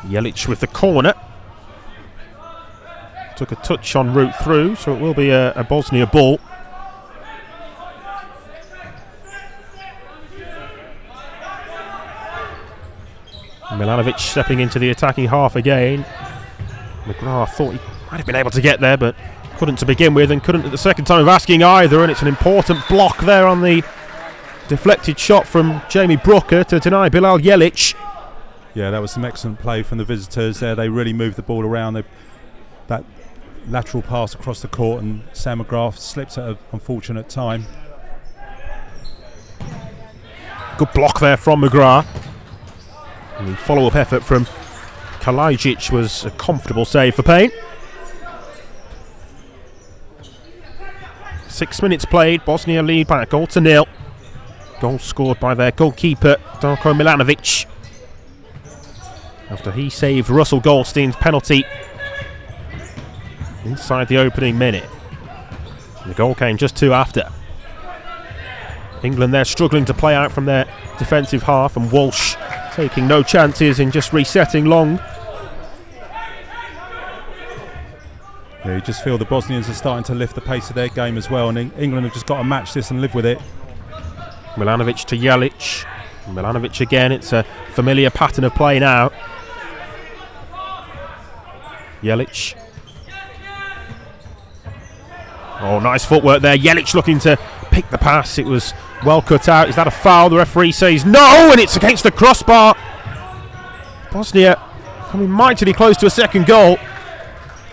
Jelic with the corner. Took a touch en route through, so it will be a Bosnia ball. Milanovic stepping into the attacking half again. McGrath thought he might have been able to get there, but couldn't to begin with, and couldn't at the second time of asking either, and it's an important block there on the deflected shot from Jamie Brooker to deny Bilal Jelic. Yeah, that was some excellent play from the visitors there. They really moved the ball around. That lateral pass across the court, and Sam McGrath slipped at an unfortunate time. Good block there from McGrath. And the follow-up effort from Kalajic was a comfortable save for Payne. 6 minutes played, Bosnia lead by a goal to nil. Goal scored by their goalkeeper, Darko Milanovic, after he saved Russell Goldstein's penalty inside the opening minute. The goal came just two after. England there struggling to play out from their defensive half, and Walsh taking no chances in just resetting long. Yeah, you just feel the Bosnians are starting to lift the pace of their game as well, and England have just got to match this and live with it. Milanovic to Jelic. Milanovic again, it's a familiar pattern of play now. Jelic. Oh, nice footwork there. Jelic looking to pick the pass. It was well cut out. Is that a foul? The referee says no, and it's against the crossbar. Bosnia coming mightily close to a second goal.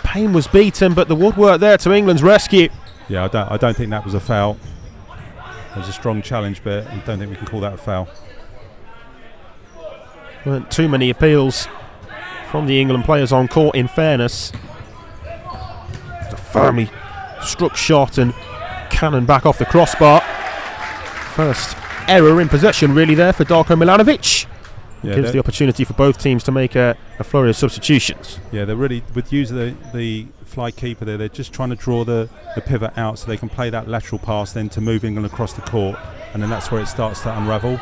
Payne was beaten, but the woodwork there to England's rescue. Yeah, I don't think that was a foul. It was a strong challenge, but I don't think we can call that a foul. Weren't too many appeals from the England players on court, in fairness. It's a firmly struck shot and cannon back off the crossbar. First error in possession really there for Darko Milanovic. Yeah, gives the opportunity for both teams to make a flurry of substitutions. Yeah, they're really, with using the fly keeper there, they're just trying to draw the pivot out so they can play that lateral pass then to move England across the court, and then that's where it starts to unravel.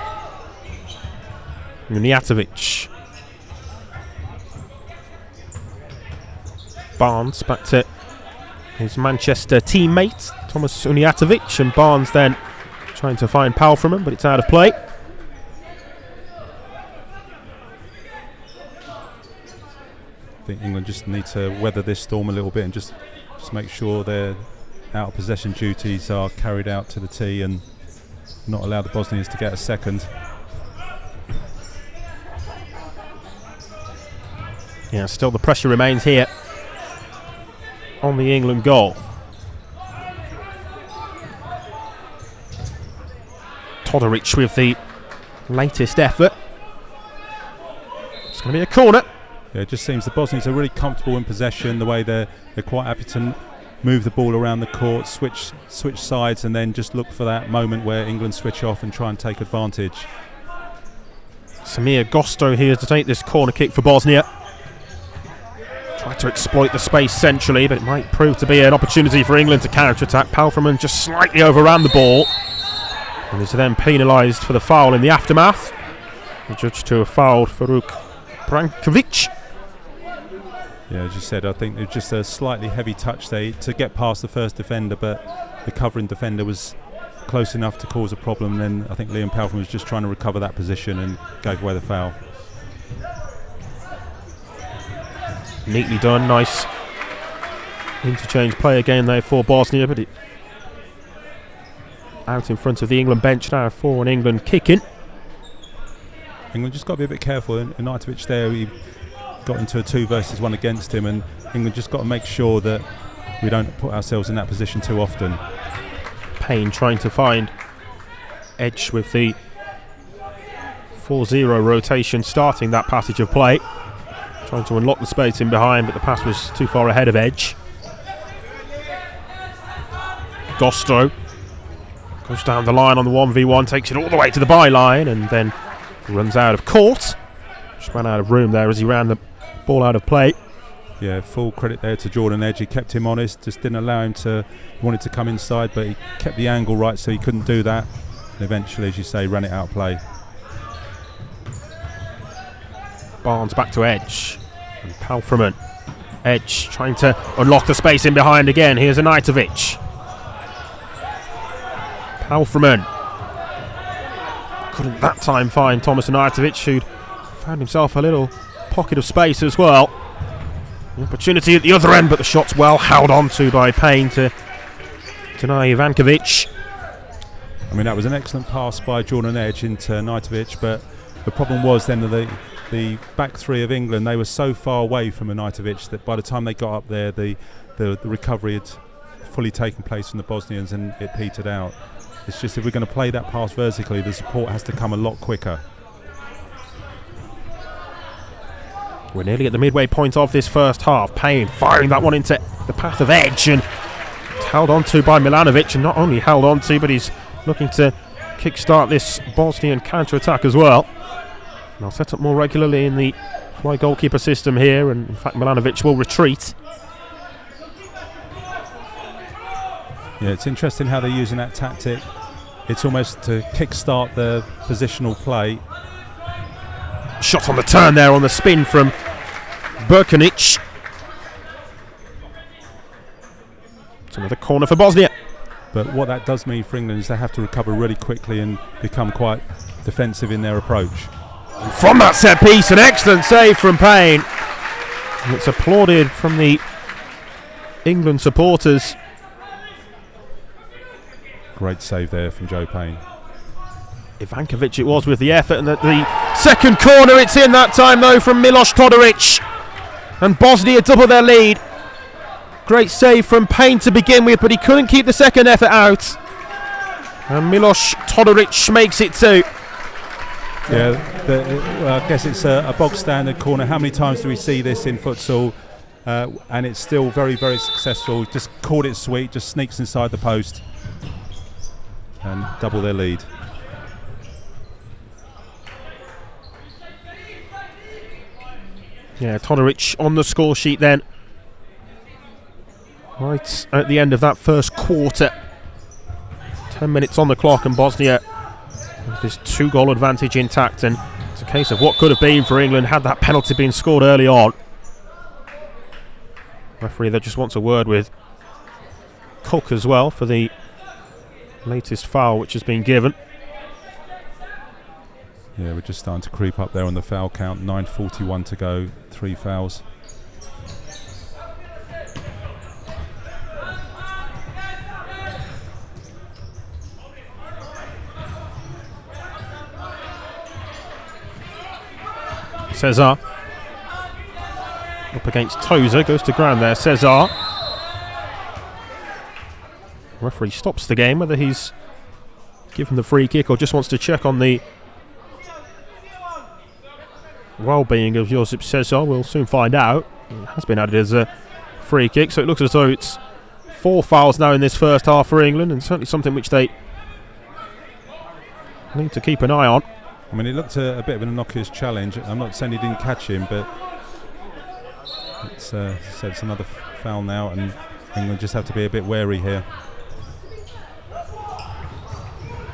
Mijatovic. Barnes back to his Manchester teammate Thomas Mijatovic, and Barnes then trying to find power from him, but it's out of play. I think England just need to weather this storm a little bit and just make sure their out of possession duties are carried out to the T and not allow the Bosnians to get a second. Yeah, still the pressure remains here on the England goal. Todoric with the latest effort. It's going to be a corner. Yeah, it just seems the Bosnians are really comfortable in possession, the way they're quite happy to move the ball around the court, switch sides, and then just look for that moment where England switch off and try and take advantage. Samir Gosto here to take this corner kick for Bosnia. Try to exploit the space centrally, but it might prove to be an opportunity for England to counter-attack. Palfreman just slightly overran the ball, and is then penalised for the foul in the aftermath. The judge to have fouled Faruk Brankovic. Yeah, as you said, I think it was just a slightly heavy touch there to get past the first defender, but the covering defender was close enough to cause a problem. Then I think Liam Palfreman was just trying to recover that position and gave away the foul. Neatly done, nice interchange play again there for Bosnia, but it out in front of the England bench now for an England kicking. England just got to be a bit careful. Arnautovic there, he got into a 2 versus 1 against him, and England just got to make sure that we don't put ourselves in that position too often. Payne trying to find Edge with the 4-0 rotation starting that passage of play. Trying to unlock the space in behind, but the pass was too far ahead of Edge. Gosto goes down the line on the 1v1, takes it all the way to the byline, and then runs out of court. Just ran out of room there as he ran the ball out of play. Yeah, full credit there to Jordan Edge. He kept him honest, just didn't allow him to. He wanted to come inside, but he kept the angle right, so he couldn't do that. And eventually, as you say, ran it out of play. Barnes back to Edge. And Palfreman. Edge trying to unlock the space in behind again. Here's Anajtovic. Palfreman. Couldn't that time find Thomas Anajtovic, who'd found himself a little pocket of space as well. The opportunity at the other end, but the shot's well held on to by Payne to deny Ivankovic. I mean, that was an excellent pass by Jordan Edge into Anajtovic, but the problem was then the back three of England, they were so far away from Anajtovic that by the time they got up there, the recovery had fully taken place from the Bosnians and it petered out. It's just if we're going to play that pass vertically, the support has to come a lot quicker. We're nearly at the midway point of this first half. Payne firing that one into the path of Edge, and it's held on to by Milanovic, and not only held on to, but he's looking to kickstart this Bosnian counter-attack as well. They'll set up more regularly in the fly goalkeeper system here, and in fact Milanovic will retreat. Yeah, it's interesting how they're using that tactic. It's almost to kickstart the positional play. Shot on the turn there on the spin from Berkanic. It's another corner for Bosnia. But what that does mean for England is they have to recover really quickly and become quite defensive in their approach. And from that set piece, an excellent save from Payne. And it's applauded from the England supporters. Great save there from Joe Payne. Ivankovic it was with the effort, and at the second corner it's in that time though from Milos Todoric, and Bosnia double their lead. Great save from Payne to begin with, but he couldn't keep the second effort out, and Milos Todoric makes it two. Yeah, I guess it's a bog standard corner. How many times do we see this in futsal? And it's still very, very successful. Just caught it sweet, just sneaks inside the post and double their lead. Yeah, Todoric on the score sheet then. Right at the end of that first quarter. 10 minutes on the clock, and Bosnia with this 2-goal advantage intact, and it's a case of what could have been for England had that penalty been scored early on. Referee there just wants a word with Cook as well for the latest foul which has been given. Yeah, we're just starting to creep up there on the foul count. 9:41 to go, 3 fouls. Cesar up against Tozer, goes to ground there. Cesar. Referee stops the game, whether he's given the free kick or just wants to check on the well-being of Josip Cesar. We'll soon find out. It has been added as a free kick, so it looks as though it's 4 fouls now in this first half for England, and certainly something which they need to keep an eye on. I mean, it looked a bit of an innocuous challenge. I'm not saying he didn't catch him, but it's another foul now, and England just have to be a bit wary here.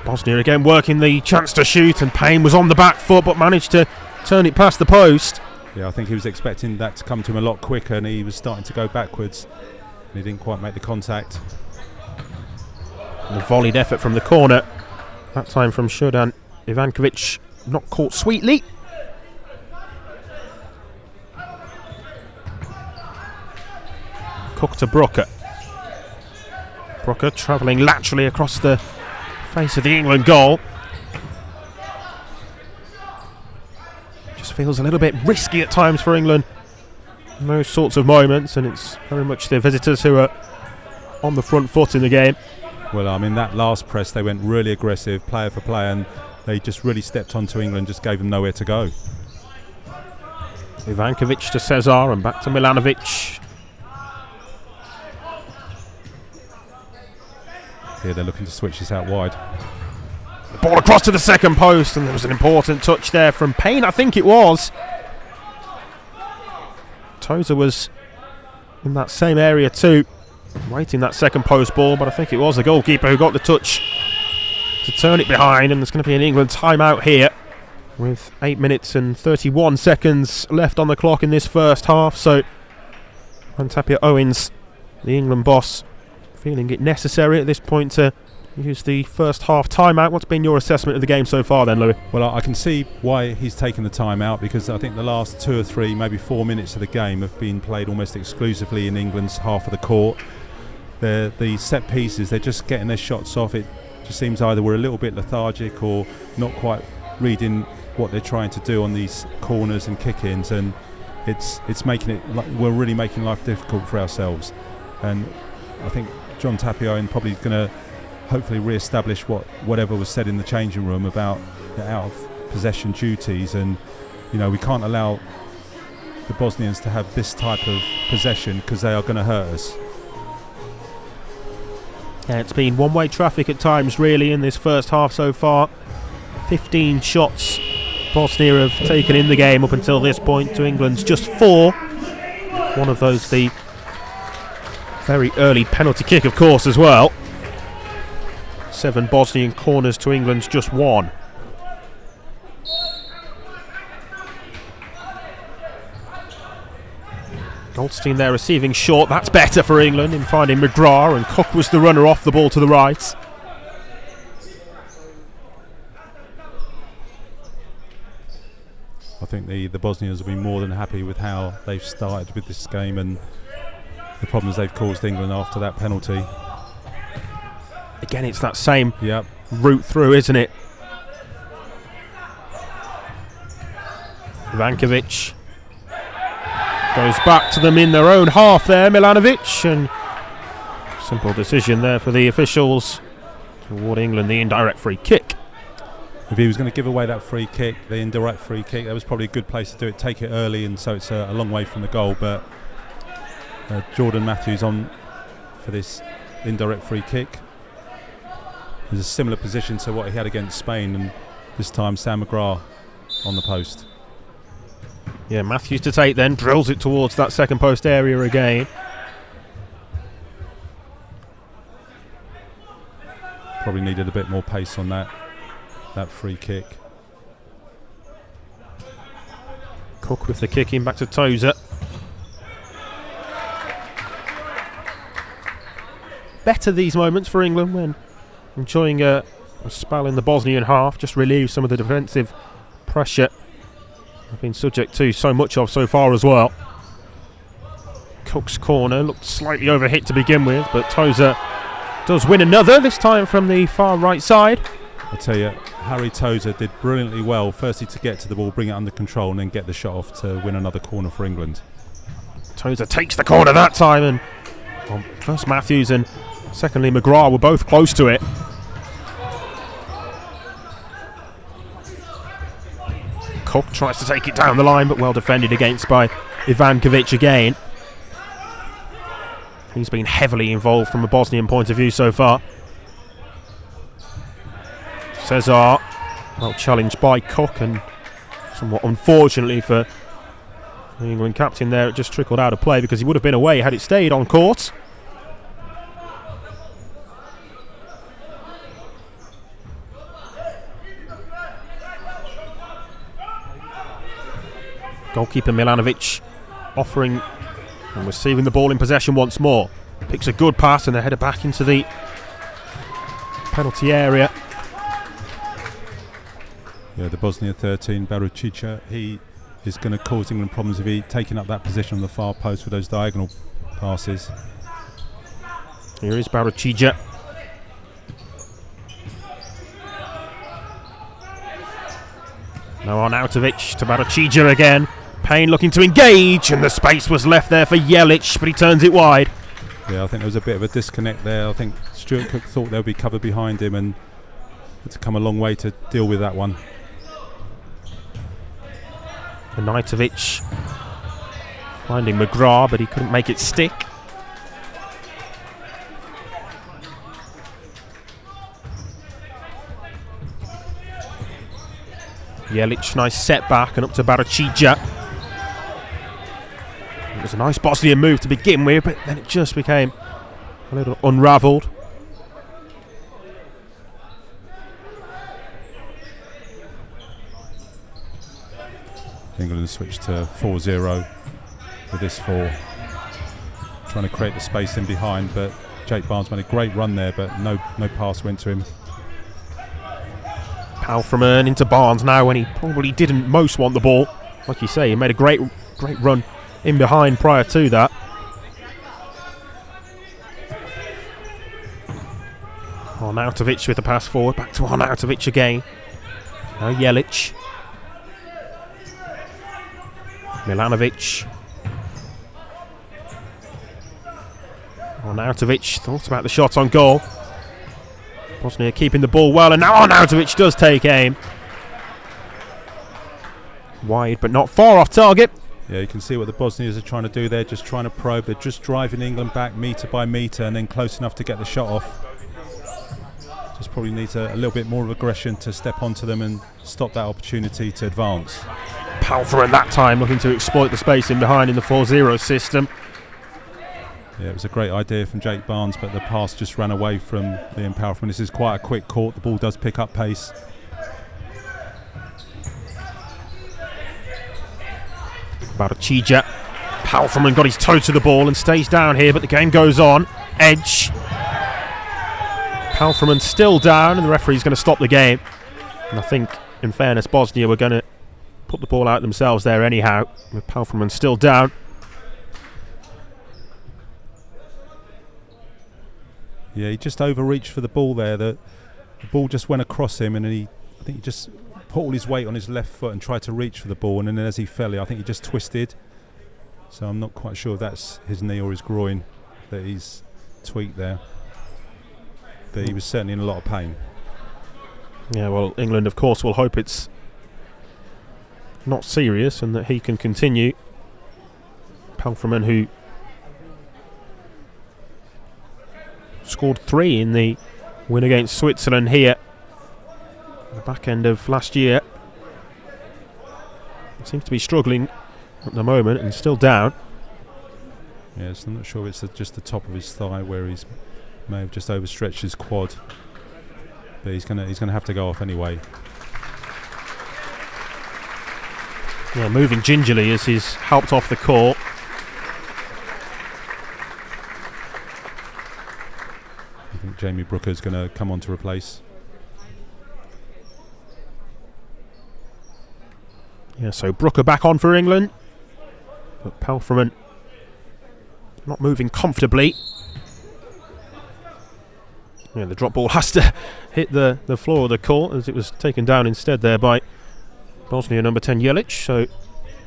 Bosnia again working the chance to shoot, and Payne was on the back foot but managed to turn it past the post. Yeah, I think he was expecting that to come to him a lot quicker, and he was starting to go backwards, and he didn't quite make the contact. And a volleyed effort from the corner, that time from Shodan Ivankovic, not caught sweetly. Cook to Brooker. Brooker travelling laterally across the face of the England goal. Just feels a little bit risky at times for England in those sorts of moments, and it's very much the visitors who are on the front foot in the game. Well, I mean, that last press, they went really aggressive, player for player, and they just really stepped onto England, just gave them nowhere to go. Ivankovic to Cesar and back to Milanovic. Here they're looking to switch this out wide. The ball across to the second post, and there was an important touch there from Payne, I think it was. Tozer was in that same area too, waiting that second post ball, but I think it was the goalkeeper who got the touch to turn it behind, and there's going to be an England timeout here with 8 minutes and 31 seconds left on the clock in this first half. So Tapia Owens, the England boss, feeling it necessary at this point to use the first half timeout. What's been your assessment of the game so far then, Louis? Well, I can see why he's taken the timeout, because I think the last 2 or 3, maybe 4 minutes of the game have been played almost exclusively in England's half of the court. The set pieces, they're just getting their shots off. It just seems either we're a little bit lethargic or not quite reading what they're trying to do on these corners and kick-ins, and it's making it, we're really making life difficult for ourselves. And I think John Tapia Owen probably going to hopefully re-establish whatever was said in the changing room about the out of possession duties, and we can't allow the Bosnians to have this type of possession, because they are going to hurt us. Yeah, it's been one-way traffic at times really in this first half so far. 15 shots Bosnia have taken in the game up until this point to England's just 4. One of those the very early penalty kick, of course, as well. 7 Bosnian corners to England's just 1. Goldstein there receiving short. That's better for England in finding McGrath, and Cook was the runner off the ball to the right. I think the Bosnians will be more than happy with how they've started with this game and the problems they've caused England after that penalty. Again, it's that same route through, isn't it? Ivankovic goes back to them in their own half there, Milanovic, and simple decision there for the officials to award England the indirect free kick. If he was going to give away that free kick, the indirect free kick, that was probably a good place to do it, take it early, and so it's a long way from the goal. But Jordan Matthews on for this indirect free kick. There's a similar position to what he had against Spain, and this time Sam McGrath on the post. Yeah, Matthews to take then, drills it towards that second post area again. Probably needed a bit more pace on that free kick. Cook with the kick in back to Tozer. Better these moments for England when enjoying a spell in the Bosnian half, just relieve some of the defensive pressure they've been subject to so much of so far as well. Cook's corner looked slightly overhit to begin with, but Tozer does win another, this time from the far right side. I tell you, Harry Tozer did brilliantly well, firstly to get to the ball, bring it under control, and then get the shot off to win another corner for England. Tozer takes the corner that time, and first Matthews and secondly McGrath were both close to it. Cook tries to take it down the line, but well defended against by Ivankovic again. He's been heavily involved from a Bosnian point of view so far. Cesar, well challenged by Cook, and somewhat unfortunately for the England captain there, it just trickled out of play because he would have been away had it stayed on court. Goalkeeper Milanovic offering and receiving the ball in possession once more. Picks a good pass and they header back into the penalty area. Yeah, the Bosnia 13, Baručića, he is going to cause England problems if he's taking up that position on the far post with those diagonal passes. Here is Baručića. Now Arnautovic to Baručića again. Payne looking to engage, and the space was left there for Jelic, but he turns it wide. Yeah, I think there was a bit of a disconnect there. I think Stuart Cook thought they'll be covered behind him and had to come a long way to deal with that one. Anajtovic finding McGrath, but he couldn't make it stick. Jelic, nice setback, and up to Baracija. It was a nice Bosnian move to begin with, but then it just became a little unravelled. England switched to 4-0 with this 4. Trying to create the space in behind, but Jake Barnes made a great run there, but no pass went to him. Palfreman into Barnes now when he probably didn't most want the ball. Like you say, he made a great run in behind prior to that. Arnautovic with the pass forward, back to Arnautovic again. Now Jelic. Milanovic. Arnautovic thought about the shot on goal. Bosnia keeping the ball well, and now Arnautovic does take aim. Wide, but not far off target. Yeah, you can see what the Bosnians are trying to do there, just trying to probe. They're just driving England back metre by metre and then close enough to get the shot off. Just probably needs a little bit more of aggression to step onto them and stop that opportunity to advance. Palfreman that time looking to exploit the space in behind in the 4-0 system. Yeah, it was a great idea from Jake Barnes, but the pass just ran away from Liam Palfreman. This is quite a quick court. The ball does pick up pace. Baracija. Palfreman got his toe to the ball and stays down here, but the game goes on. Edge. Palfreman still down, and the referee's going to stop the game. And I think, in fairness, Bosnia were going to put the ball out themselves there anyhow, with Palfreman still down. Yeah, he just overreached for the ball there. The ball just went across him, and I think he just put all his weight on his left foot and tried to reach for the ball, and then as he fell, I think he just twisted. So I'm not quite sure if that's his knee or his groin that he's tweaked there. But he was certainly in a lot of pain. Yeah, well, England, of course, will hope it's not serious and that he can continue. Palfreman, who scored 3 in the win against Switzerland here at the back end of last year, seems to be struggling at the moment and still down. Yes, I'm not sure if it's just the top of his thigh where he's may have just overstretched his quad, but he's gonna have to go off anyway. Yeah, moving gingerly as he's helped off the court. I think Jamie Brooker's going to come on to replace. Yeah, so Brooker back on for England, but Palfreman not moving comfortably. Yeah, the drop ball has to hit the floor of the court as it was taken down instead there by Bosnia number 10 Jelic, so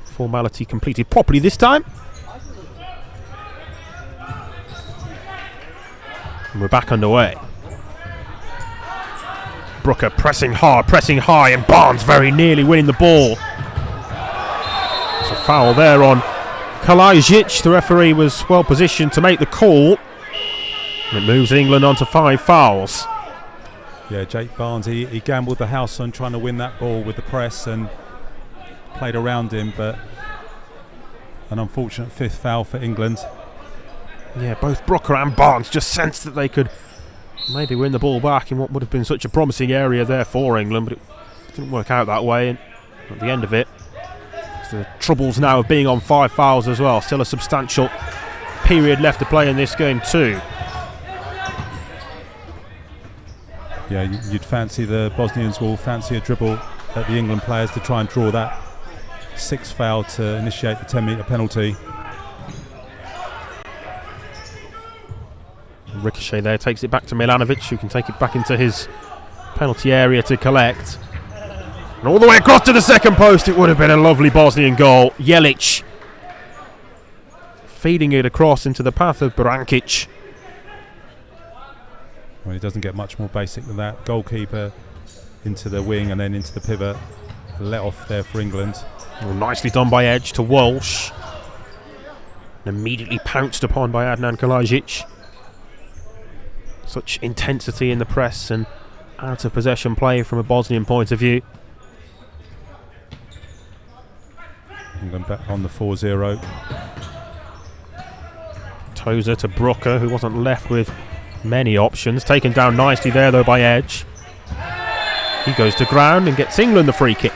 formality completed properly this time. And we're back underway. Brooker pressing hard, pressing high, and Barnes very nearly winning the ball. It's a foul there on Kalajic. The referee was well positioned to make the call. And it moves England on to 5 fouls. Yeah, Jake Barnes, he gambled the house on trying to win that ball with the press and played around him, but an unfortunate 5th foul for England. Yeah, both Brooker and Barnes just sensed that they could maybe win the ball back in what would have been such a promising area there for England, but it didn't work out that way. And at the end of it, it's the troubles now of being on 5 fouls as well. Still a substantial period left to play in this game too. Yeah, you'd fancy the Bosnians will fancy a dribble at the England players to try and draw that 6th foul to initiate the 10-metre penalty. Ricochet there takes it back to Milanovic, who can take it back into his penalty area to collect. And all the way across to the second post. It would have been a lovely Bosnian goal. Jelic feeding it across into the path of Brankic. Well, he doesn't get much more basic than that. Goalkeeper into the wing and then into the pivot. A let off there for England. Well, nicely done by Edge to Walsh. And immediately pounced upon by Adnan Kalajic. Such intensity in the press and out of possession play from a Bosnian point of view. England back on the 4-0. Tozer to Brooker, who wasn't left with many options. Taken down nicely there though by Edge. He goes to ground and gets England the free kick.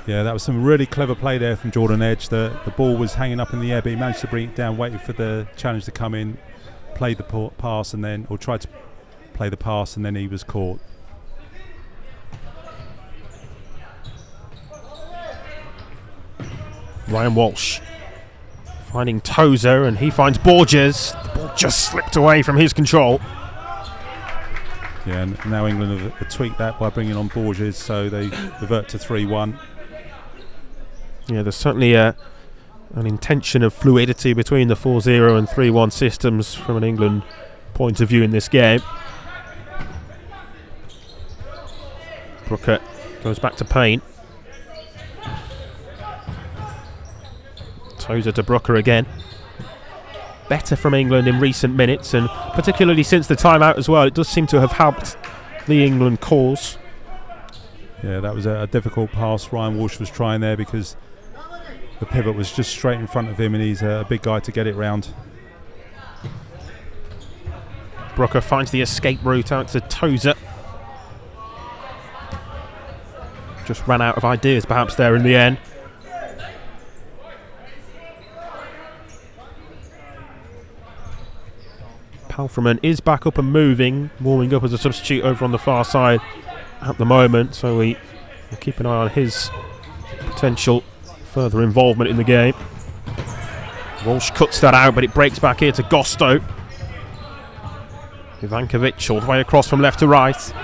Yeah, that was some really clever play there from Jordan Edge. The ball was hanging up in the air, but he managed to bring it down, waited for the challenge to come in, played the pass and then, or tried to play the pass, and then he was caught. Ryan Walsh finding Tozer, and he finds Borges. The ball just slipped away from his control. Yeah, and now England have tweaked that by bringing on Borges, so they revert to 3-1. Yeah, there's certainly an intention of fluidity between the 4-0 and 3-1 systems from an England point of view in this game. Brooker goes back to Payne. Tozer to Brooker again. Better from England in recent minutes, and particularly since the timeout as well. It does seem to have helped the England cause. Yeah, that was a difficult pass Ryan Walsh was trying there, because the pivot was just straight in front of him, and he's a big guy to get it round. Brooker finds the escape route out to Tozer. Just ran out of ideas perhaps there in the end. Palfreman is back up and moving, warming up as a substitute over on the far side at the moment, so we will keep an eye on his potential further involvement in the game. Walsh cuts that out, but it breaks back here to Gosto. Ivankovic all the way across from left to right.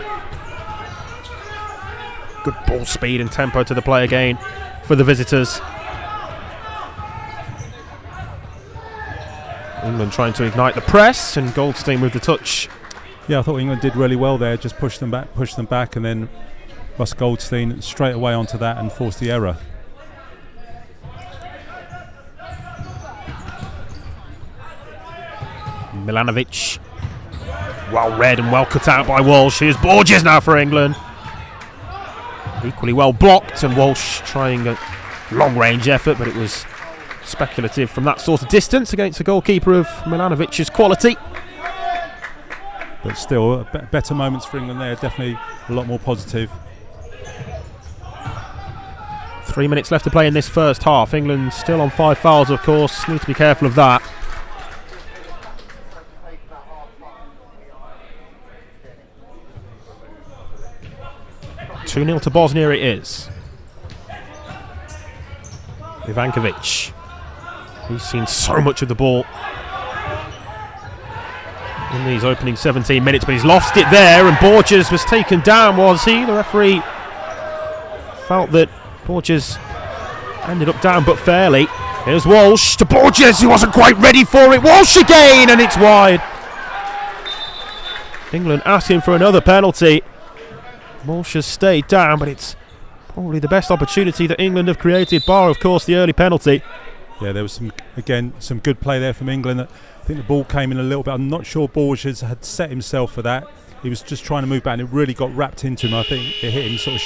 Good ball speed and tempo to the play again for the visitors. England trying to ignite the press, and Goldstein with the touch. Yeah, I thought England did really well there, just pushed them back, and then Russ Goldstein straight away onto that and forced the error. Milanovic, well read and well cut out by Walsh. Here's Borges now for England. Equally well blocked, and Walsh trying a long range effort, but it was speculative from that sort of distance against a goalkeeper of Milanovic's quality. But still, better moments for England there, definitely a lot more positive. 3 minutes left to play in this first half. England still on 5 fouls, of course. Need to be careful of that. (2-0) to Bosnia it is. Ivankovic. He's seen so much of the ball in these opening 17 minutes, but he's lost it there, and Borges was taken down, was he? The referee felt that Borges ended up down, but fairly. Here's Walsh to Borges, who wasn't quite ready for it. Walsh again, and it's wide. England asking for another penalty. Walsh has stayed down, but it's probably the best opportunity that England have created, bar, of course, the early penalty. Yeah, there was some good play there from England. I think the ball came in a little bit. I'm not sure Borges had set himself for that. He was just trying to move back, and it really got wrapped into him. I think it hit him sort of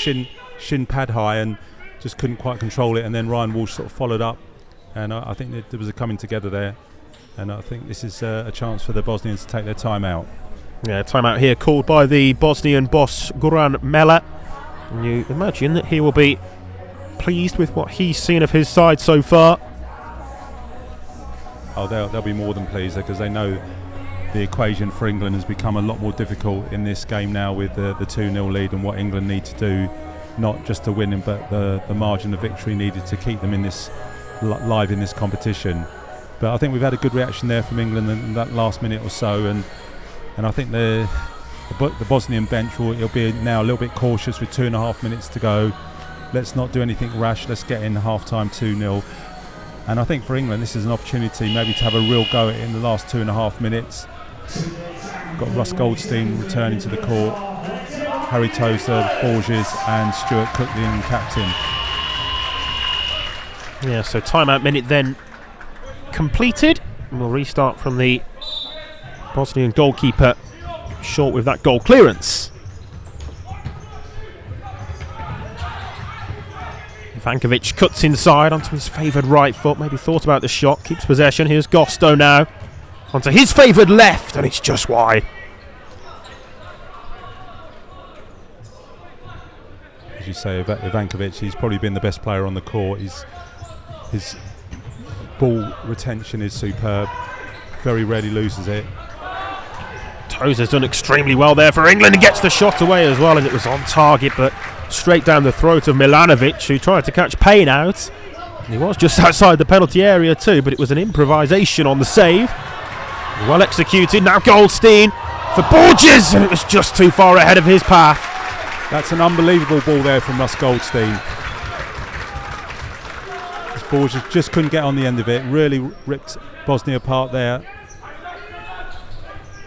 shin pad high, and just couldn't quite control it. And then Ryan Walsh sort of followed up, and I think there was a coming together there. And I think this is a chance for the Bosnians to take their time out. Yeah, timeout here called by the Bosnian boss Goran Mela. And you imagine that he will be pleased with what he's seen of his side so far. Oh, they'll be more than pleased, because they know the equation for England has become a lot more difficult in this game now, with the 2-0 lead, and what England need to do, not just to win, but the margin of victory needed to keep them in this live in this competition. But I think we've had a good reaction there from England in that last minute or so, and I think the Bosnian bench will be now a little bit cautious with 2.5 minutes to go. Let's not do anything rash. Let's get in half-time 2-0. And I think for England, this is an opportunity maybe to have a real go at it in the last 2.5 minutes. Got Russ Goldstein returning to the court, Harry Tozer, Borges and Stuart Cook, the England captain. Yeah, so timeout minute then completed. And we'll restart from the Bosnian goalkeeper, short with that goal clearance. Ivankovic cuts inside onto his favoured right foot, maybe thought about the shot, keeps possession. Here's Gosto now, onto his favoured left, and it's just wide. As you say, Ivankovic, he's probably been the best player on the court. His ball retention is superb, very rarely loses it. Tozer's done extremely well there for England and gets the shot away as well, and it was on target, but straight down the throat of Milanovic, who tried to catch Payne out. And he was just outside the penalty area too, but it was an improvisation on the save. Well executed. Now Goldstein for Borges, and it was just too far ahead of his path. That's an unbelievable ball there from Russ Goldstein. Borges just couldn't get on the end of it. Really ripped Bosnia apart there.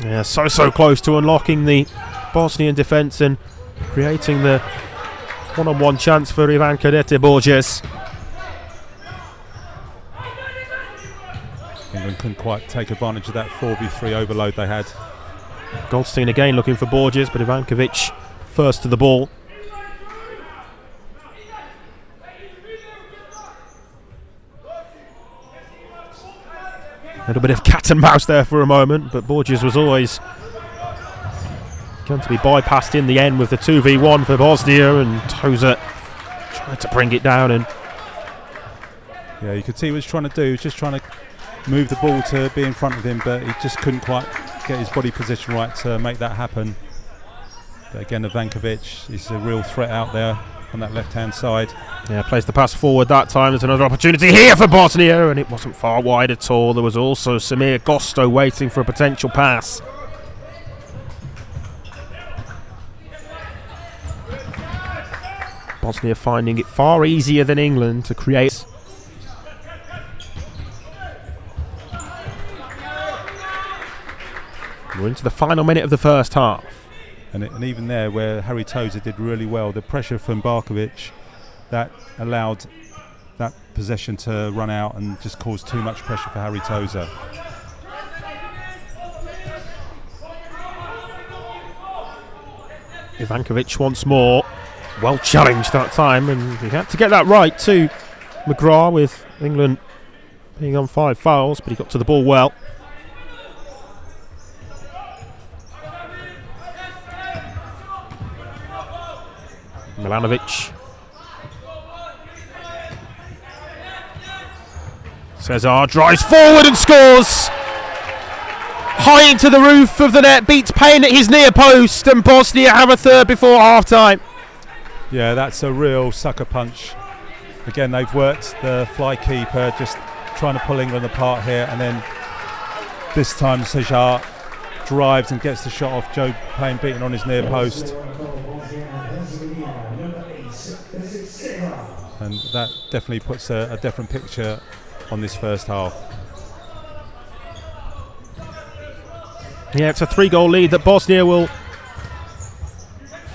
Yeah, so close to unlocking the Bosnian defence and creating the one-on-one chance for Ivan Cadete Borges. England couldn't quite take advantage of that 4v3 overload they had. Goldstein again looking for Borges, but Ivankovic first to the ball. A little bit of cat and mouse there for a moment, but Borges was always going to be bypassed in the end with the 2v1 for Bosnia, and Tozer tried to bring it down. And yeah, you could see what he was trying to do. He was just trying to move the ball to be in front of him, but he just couldn't quite get his body position right to make that happen. But again, Ivankovic is a real threat out there on that left-hand side. Yeah, plays the pass forward that time. There's another opportunity here for Bosnia, and it wasn't far wide at all. There was also Samir Gosto waiting for a potential pass. Bosnia finding it far easier than England to create. We're into the final minute of the first half. And even there, where Harry Tozer did really well, the pressure from Barkovic, that allowed that possession to run out and just caused too much pressure for Harry Tozer. Ivankovic once more, well challenged that time, and he had to get that right too. McGrath, with England being on 5 fouls, but he got to the ball well. Milanovic. Cesar drives forward and scores! High into the roof of the net, beats Payne at his near post, and Bosnia have a third before half-time. Yeah, that's a real sucker punch. Again, they've worked the fly keeper, just trying to pull England apart here, and then this time Cesar drives and gets the shot off. Joe Payne beaten on his near post. And that definitely puts a different picture on this first half. Yeah, it's a 3-goal lead that Bosnia will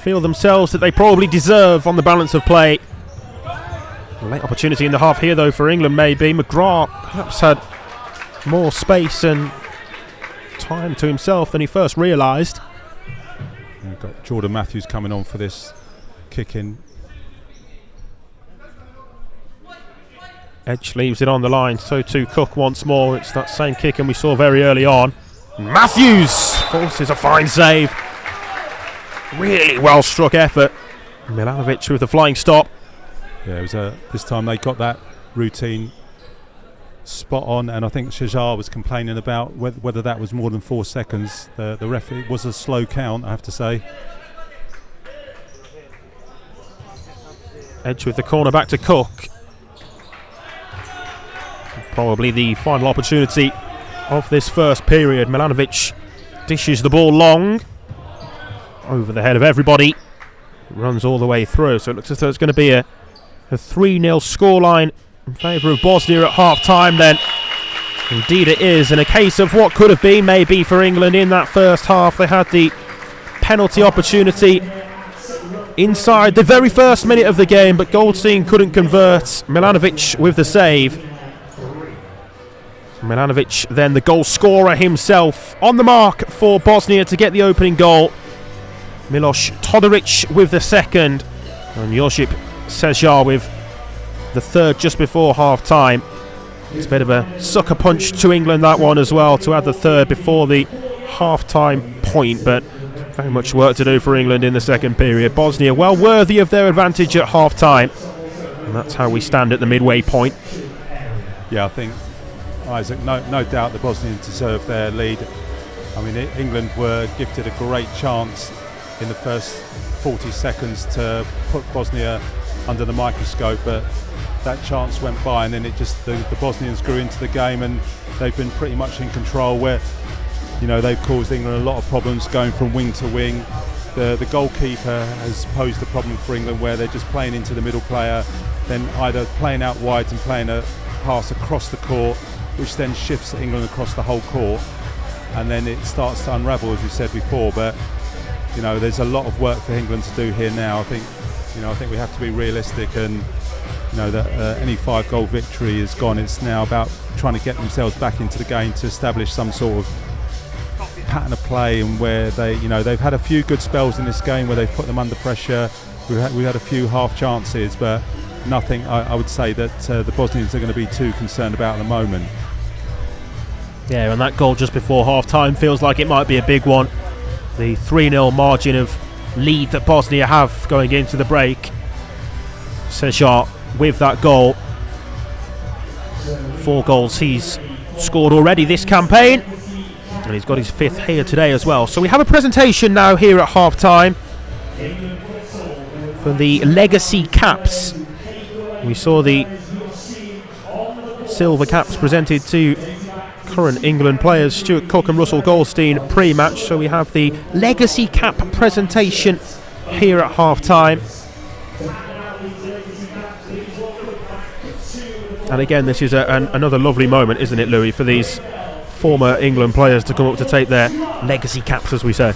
feel themselves that they probably deserve on the balance of play. A late opportunity in the half here though for England maybe. McGrath perhaps had more space and time to himself than he first realised. We've got Jordan Matthews coming on for this kick in. Edge leaves it on the line, so too Cook once more. It's that same kick and we saw very early on. Matthews forces a fine save. Really well struck effort. Milanovic with the flying stop. Yeah, it was this time they got that routine spot on, and I think Cesar was complaining about whether that was more than 4 seconds. The ref, it was a slow count, I have to say. Edge with the corner back to Cook. Probably the final opportunity of this first period. Milanovic dishes the ball long over the head of everybody. It runs all the way through, so it looks as though it's going to be a 3-0 scoreline in favour of Bosnia at half-time then. Indeed it is, and a case of what could have been maybe for England in that first half. They had the penalty opportunity inside the very first minute of the game, but Goldstein couldn't convert. Milanovic with the save. Milanovic then the goal scorer himself, on the mark for Bosnia to get the opening goal. Milos Todoric with the second, and Josip Sejar with the third just before half-time. It's a bit of a sucker punch to England, that one as well, to add the third before the half-time point, but very much work to do for England in the second period. Bosnia well worthy of their advantage at half-time, and that's how we stand at the midway point. Yeah, I think, Isaac, no doubt the Bosnians deserve their lead. I mean, England were gifted a great chance in the first 40 seconds to put Bosnia under the microscope, but that chance went by, and then the Bosnians grew into the game, and they've been pretty much in control, where they've caused England a lot of problems going from wing to wing. The goalkeeper has posed a problem for England, where they're just playing into the middle player, then either playing out wide and playing a pass across the court, which then shifts England across the whole court, and then it starts to unravel, as we said before. But there's a lot of work for England to do here now. I think we have to be realistic, and that any 5-goal victory is gone. It's now about trying to get themselves back into the game to establish some sort of pattern of play, and where they've had a few good spells in this game where they've put them under pressure. We had a few half chances, but nothing I would say that the Bosnians are going to be too concerned about at the moment. Yeah, and that goal just before half-time feels like it might be a big one. The 3-0 margin of lead that Bosnia have going into the break. Sejar with that goal. 4 goals he's scored already this campaign, and he's got his 5th here today as well. So we have a presentation now here at half-time for the legacy caps. We saw the silver caps presented to current England players Stuart Cook and Russell Goldstein pre-match, so we have the legacy cap presentation here at half-time. And again, this is another lovely moment, isn't it, Louis, for these former England players to come up to take their legacy caps, as we say.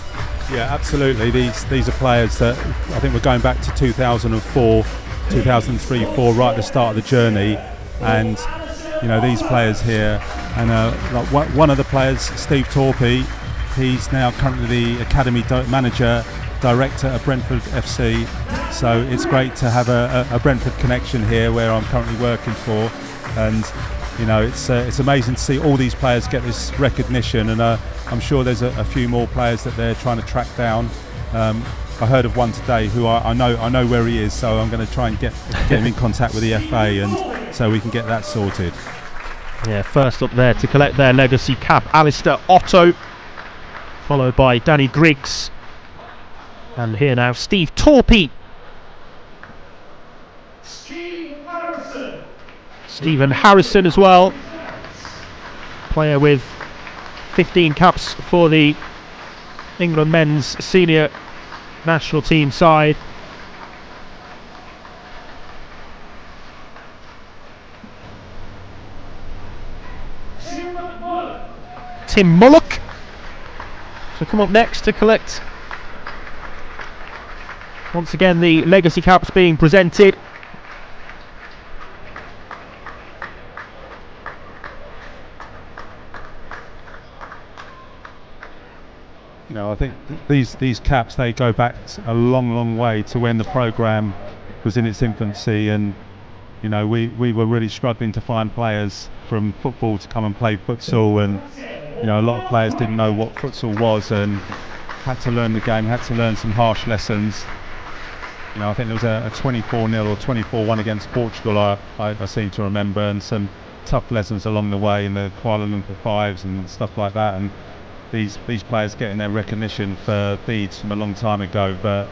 Yeah, absolutely. These are players that I think we're going back to 2004, 2003-4, right at the start of the journey, and these players here, and one of the players, Steve Torpey, he's now currently the academy manager, director at Brentford FC, so it's great to have a Brentford connection here where I'm currently working for, and it's amazing to see all these players get this recognition, and I'm sure there's a few more players that they're trying to track down. I heard of one today who I know where he is, so I'm going to try and get him in contact with the FA, and so we can get that sorted. Yeah, first up there to collect their legacy cap, Alistair Otto, followed by Danny Griggs, and here now Steve Torpey. Stephen Harrison as well, player with 15 caps for the England men's senior national team side. Tim Mullock to come up next to collect once again the legacy caps being presented. I think these caps, they go back a long way to when the programme was in its infancy, and we were really struggling to find players from football to come and play futsal, and a lot of players didn't know what futsal was and had to learn the game, had to learn some harsh lessons. I think there was a 24-0 or 24-1 against Portugal, I seem to remember, and some tough lessons along the way in the Kuala Lumpur Fives and stuff like that, and these players getting their recognition for deeds from a long time ago, but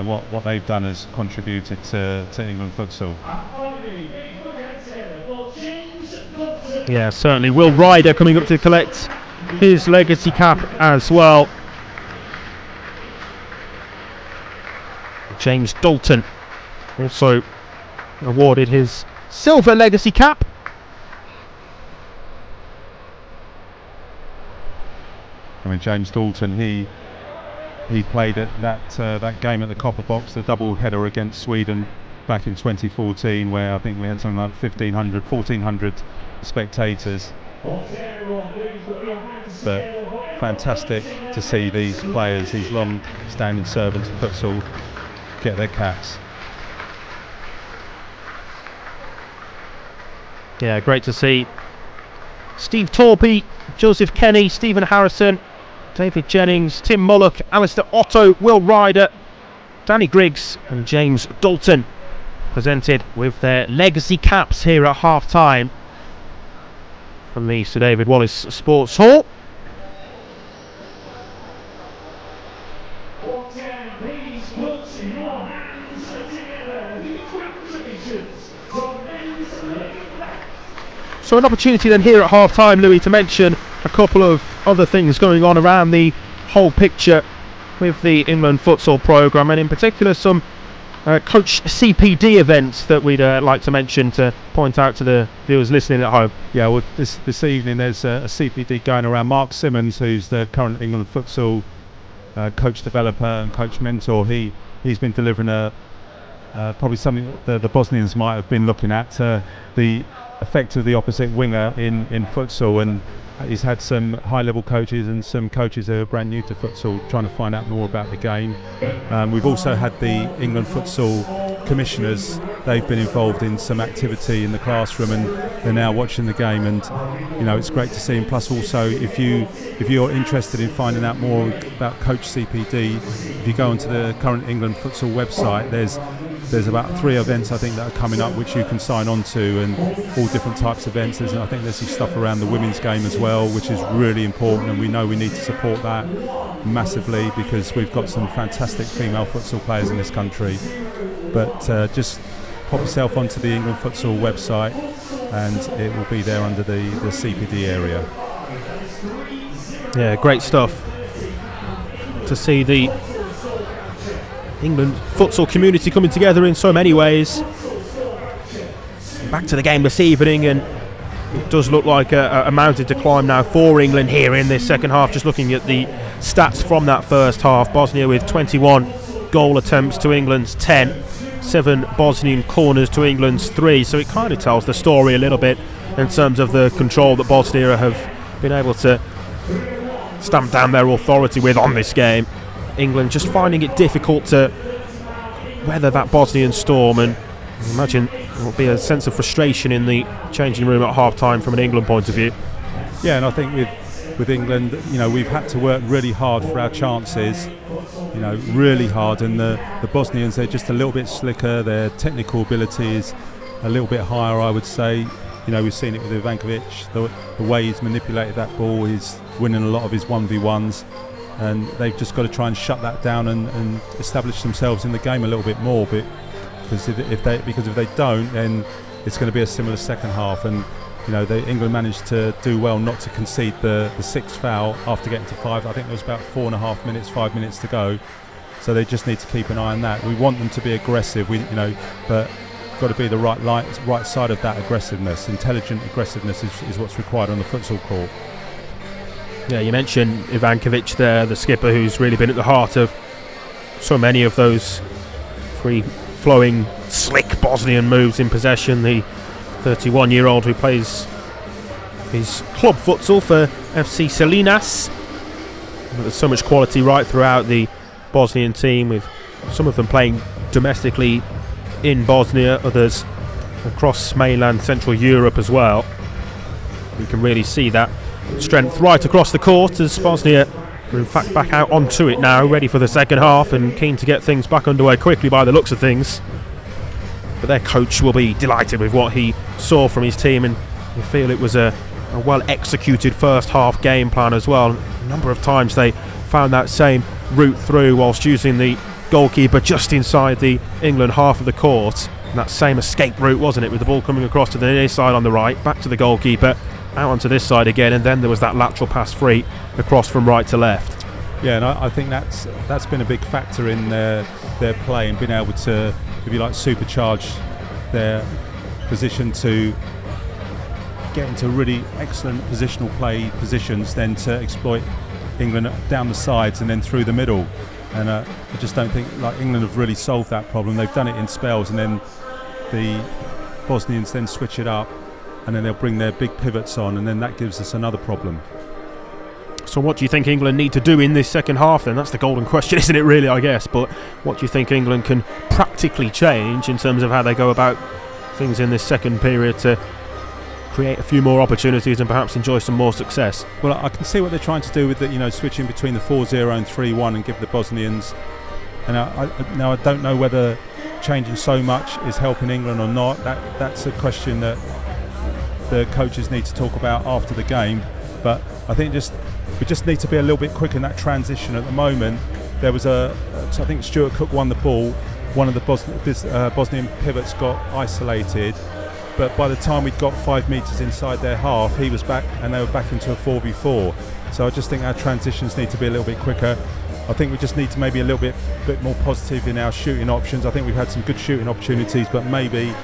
what they've done has contributed to England futsal. Yeah, certainly. Will Ryder coming up to collect his legacy cap as well. James Dalton also awarded his silver legacy cap. I mean, James Dalton, he played at that game at the Copper Box, the double header against Sweden back in 2014, where I think we had something like 1,400 spectators. But fantastic to see these players, these long-standing servants of futsal, get their caps. Yeah, great to see Steve Torpey, Joseph Kenny, Stephen Harrison, David Jennings, Tim Mullock, Alistair Otto, Will Ryder, Danny Griggs and James Dalton presented with their legacy caps here at half-time from the Sir David Wallace Sports Hall. So an opportunity then here at half-time, Louis, to mention a couple of other things going on around the whole picture with the England futsal programme, and in particular some coach CPD events that we'd like to mention to point out to the viewers listening at home. Yeah, well, this evening there's a CPD going around. Mark Simmons, who's the current England futsal coach developer and coach mentor, he's been delivering probably something that the Bosnians might have been looking at, the effect of the opposite winger in futsal, and he's had some high-level coaches and some coaches who are brand new to futsal trying to find out more about the game. We've also had the England futsal commissioners. They've been involved in some activity in the classroom and they're now watching the game, and it's great to see. And plus also, if you're interested in finding out more about Coach CPD, if you go onto the current England futsal website, there's about 3 events I think that are coming up which you can sign on to, and all different types of events. I think there's some stuff around the women's game as well, which is really important, and we know we need to support that massively because we've got some fantastic female futsal players in this country. But just pop yourself onto the England futsal website and it will be there under the CPD area. Yeah, great stuff to see the England futsal community coming together in so many ways. Back to the game this evening, and it does look like a mountain to climb now for England here in this second half. Just looking at the stats from that first half, Bosnia with 21 goal attempts to England's 10, 7 Bosnian corners to England's 3, so it kind of tells the story a little bit in terms of the control that Bosnia have been able to stamp down their authority with on this game. England just finding it difficult to weather that Bosnian storm, and I imagine there will be a sense of frustration in the changing room at half-time from an England point of view. Yeah, and I think with England, we've had to work really hard for our chances, really hard, and the Bosnians, they're just a little bit slicker, their technical ability is a little bit higher, I would say. We've seen it with Ivankovic, the way he's manipulated that ball, he's winning a lot of his 1v1s, and they've just got to try and shut that down and establish themselves in the game a little bit more. Because if they don't, then it's going to be a similar second half. And England managed to do well not to concede the 6th foul after getting to 5. I think there was about 4.5 minutes, 5 minutes to go. So they just need to keep an eye on that. We want them to be aggressive, but got to be the right side of that aggressiveness. Intelligent aggressiveness is what's required on the futsal court. Yeah, you mentioned Ivankovic there, the skipper, who's really been at the heart of so many of those free-flowing, slick Bosnian moves in possession. The 31-year-old who plays his club futsal for FC Salinas. There's so much quality right throughout the Bosnian team, with some of them playing domestically in Bosnia, others across mainland Central Europe as well. You can really see that strength right across the court as Bosnia are in fact back out onto it now, ready for the second half and keen to get things back underway quickly by the looks of things. But their coach will be delighted with what he saw from his team, and we feel it was a well executed first half game plan as well. A number of times they found that same route through whilst using the goalkeeper just inside the England half of the court, and that same escape route, wasn't it, with the ball coming across to the near side on the right, back to the goalkeeper, out onto this side again, and then there was that lateral pass free across from right to left. Yeah, and I think that's been a big factor in their play, and being able to, if you like, supercharge their position to get into really excellent positional play positions, then to exploit England down the sides and then through the middle. And I just don't think England have really solved that problem. They've done it in spells, and then the Bosnians then switch it up, and then they'll bring their big pivots on, and then that gives us another problem. So what do you think England need to do in this second half then? That's the golden question, isn't it, really, I guess? But what do you think England can practically change in terms of how they go about things in this second period to create a few more opportunities and perhaps enjoy some more success? Well, I can see what they're trying to do with the, switching between the 4-0 and 3-1 and give the Bosnians. And I don't know whether changing so much is helping England or not. That's a question that the coaches need to talk about after the game. But I think we just need to be a little bit quick in that transition. At the moment, there was I think Stuart Cook won the ball. One of the Bosnian pivots got isolated. But by the time we'd got 5 metres inside their half, he was back and they were back into a 4v4. So I just think our transitions need to be a little bit quicker. I think we just need to maybe a little bit more positive in our shooting options. I think we've had some good shooting opportunities, but maybe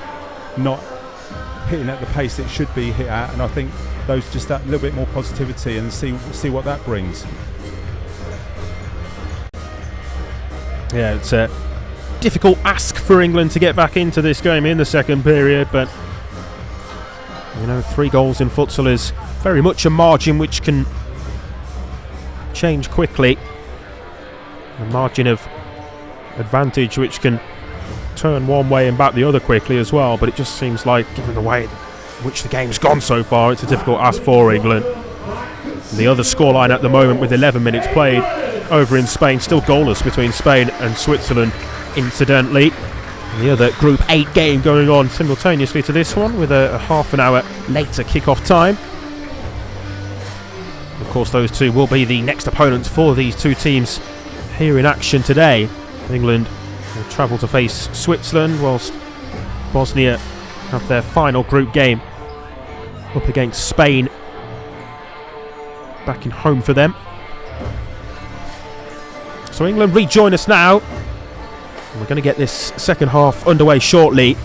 not hitting at the pace it should be hit at. And I think just that little bit more positivity and see what that brings. Yeah, it's a difficult ask for England to get back into this game in the second period, but 3 goals in futsal is very much a margin which can change quickly. A margin of advantage which can turn one way and back the other quickly as well, but it just seems like, given the way in which the game's gone so far, it's a difficult ask for England. The other scoreline at the moment, with 11 minutes played over in Spain, still goalless between Spain and Switzerland, incidentally. The other Group 8 game going on simultaneously to this one, with a half an hour later kick-off time. Of course, those two will be the next opponents for these two teams here in action today. England will travel to face Switzerland, whilst Bosnia have their final group game up against Spain, back in home for them. So England rejoin us now. We're going to get this second half underway shortly.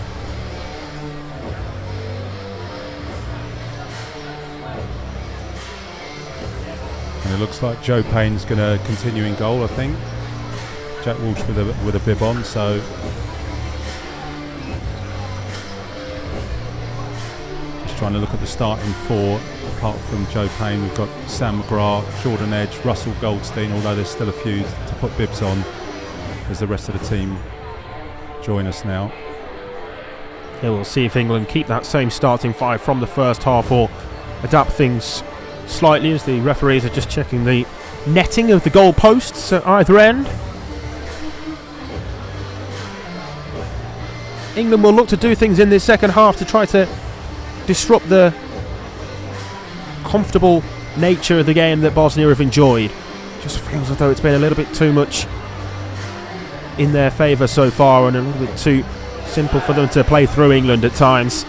And it looks like Joe Payne's going to continue in goal, I think. Jack Walsh with a bib on, so just trying to look at the starting 4. Apart from Joe Payne, we've got Sam McGrath, Jordan Edge, Russell Goldstein, although there's still a few to put bibs on as the rest of the team join us now. Yeah, we'll see if England keep that same starting 5 from the first half or adapt things slightly, as the referees are just checking the netting of the goal posts at either end. England will look to do things in this second half to try to disrupt the comfortable nature of the game that Bosnia have enjoyed. Just feels as though it's been a little bit too much in their favour so far, and a little bit too simple for them to play through England at times.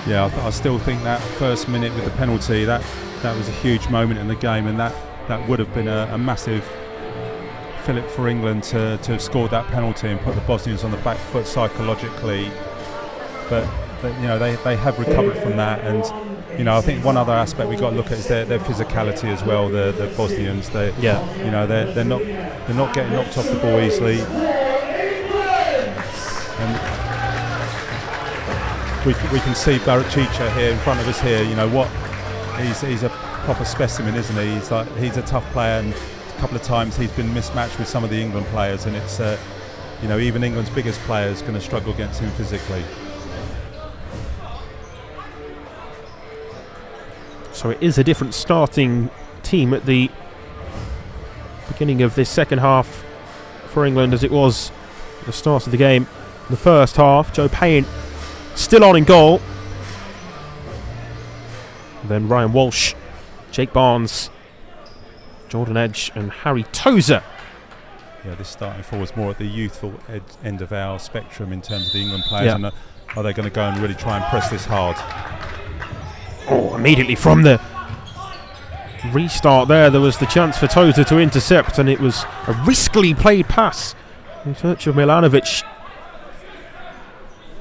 Yeah, I still think that first minute with the penalty, that was a huge moment in the game, and that would have been a massive fillip for England to have scored that penalty and put the Bosnians on the back foot psychologically. But they have recovered from that, and I think one other aspect we've got to look at is their physicality as well. The Bosnians, they're not getting knocked off the ball easily, and we can see Baracica here in front of us here. He's a proper specimen, isn't he? He's a tough player, and a couple of times he's been mismatched with some of the England players, and it's even England's biggest players going to struggle against him physically. So it is a different starting team at the beginning of this second half for England as it was at the start of the game in the first half. Joe Payne still on in goal. And then Ryan Walsh, Jake Barnes, Jordan Edge and Harry Tozer. Yeah, this starting four was more at the youthful end of our spectrum in terms of the England players. And are they going to go and really try and press this hard? Oh, immediately from the restart there was the chance for Tozer to intercept, and it was a riskily played pass in search of Milanovic.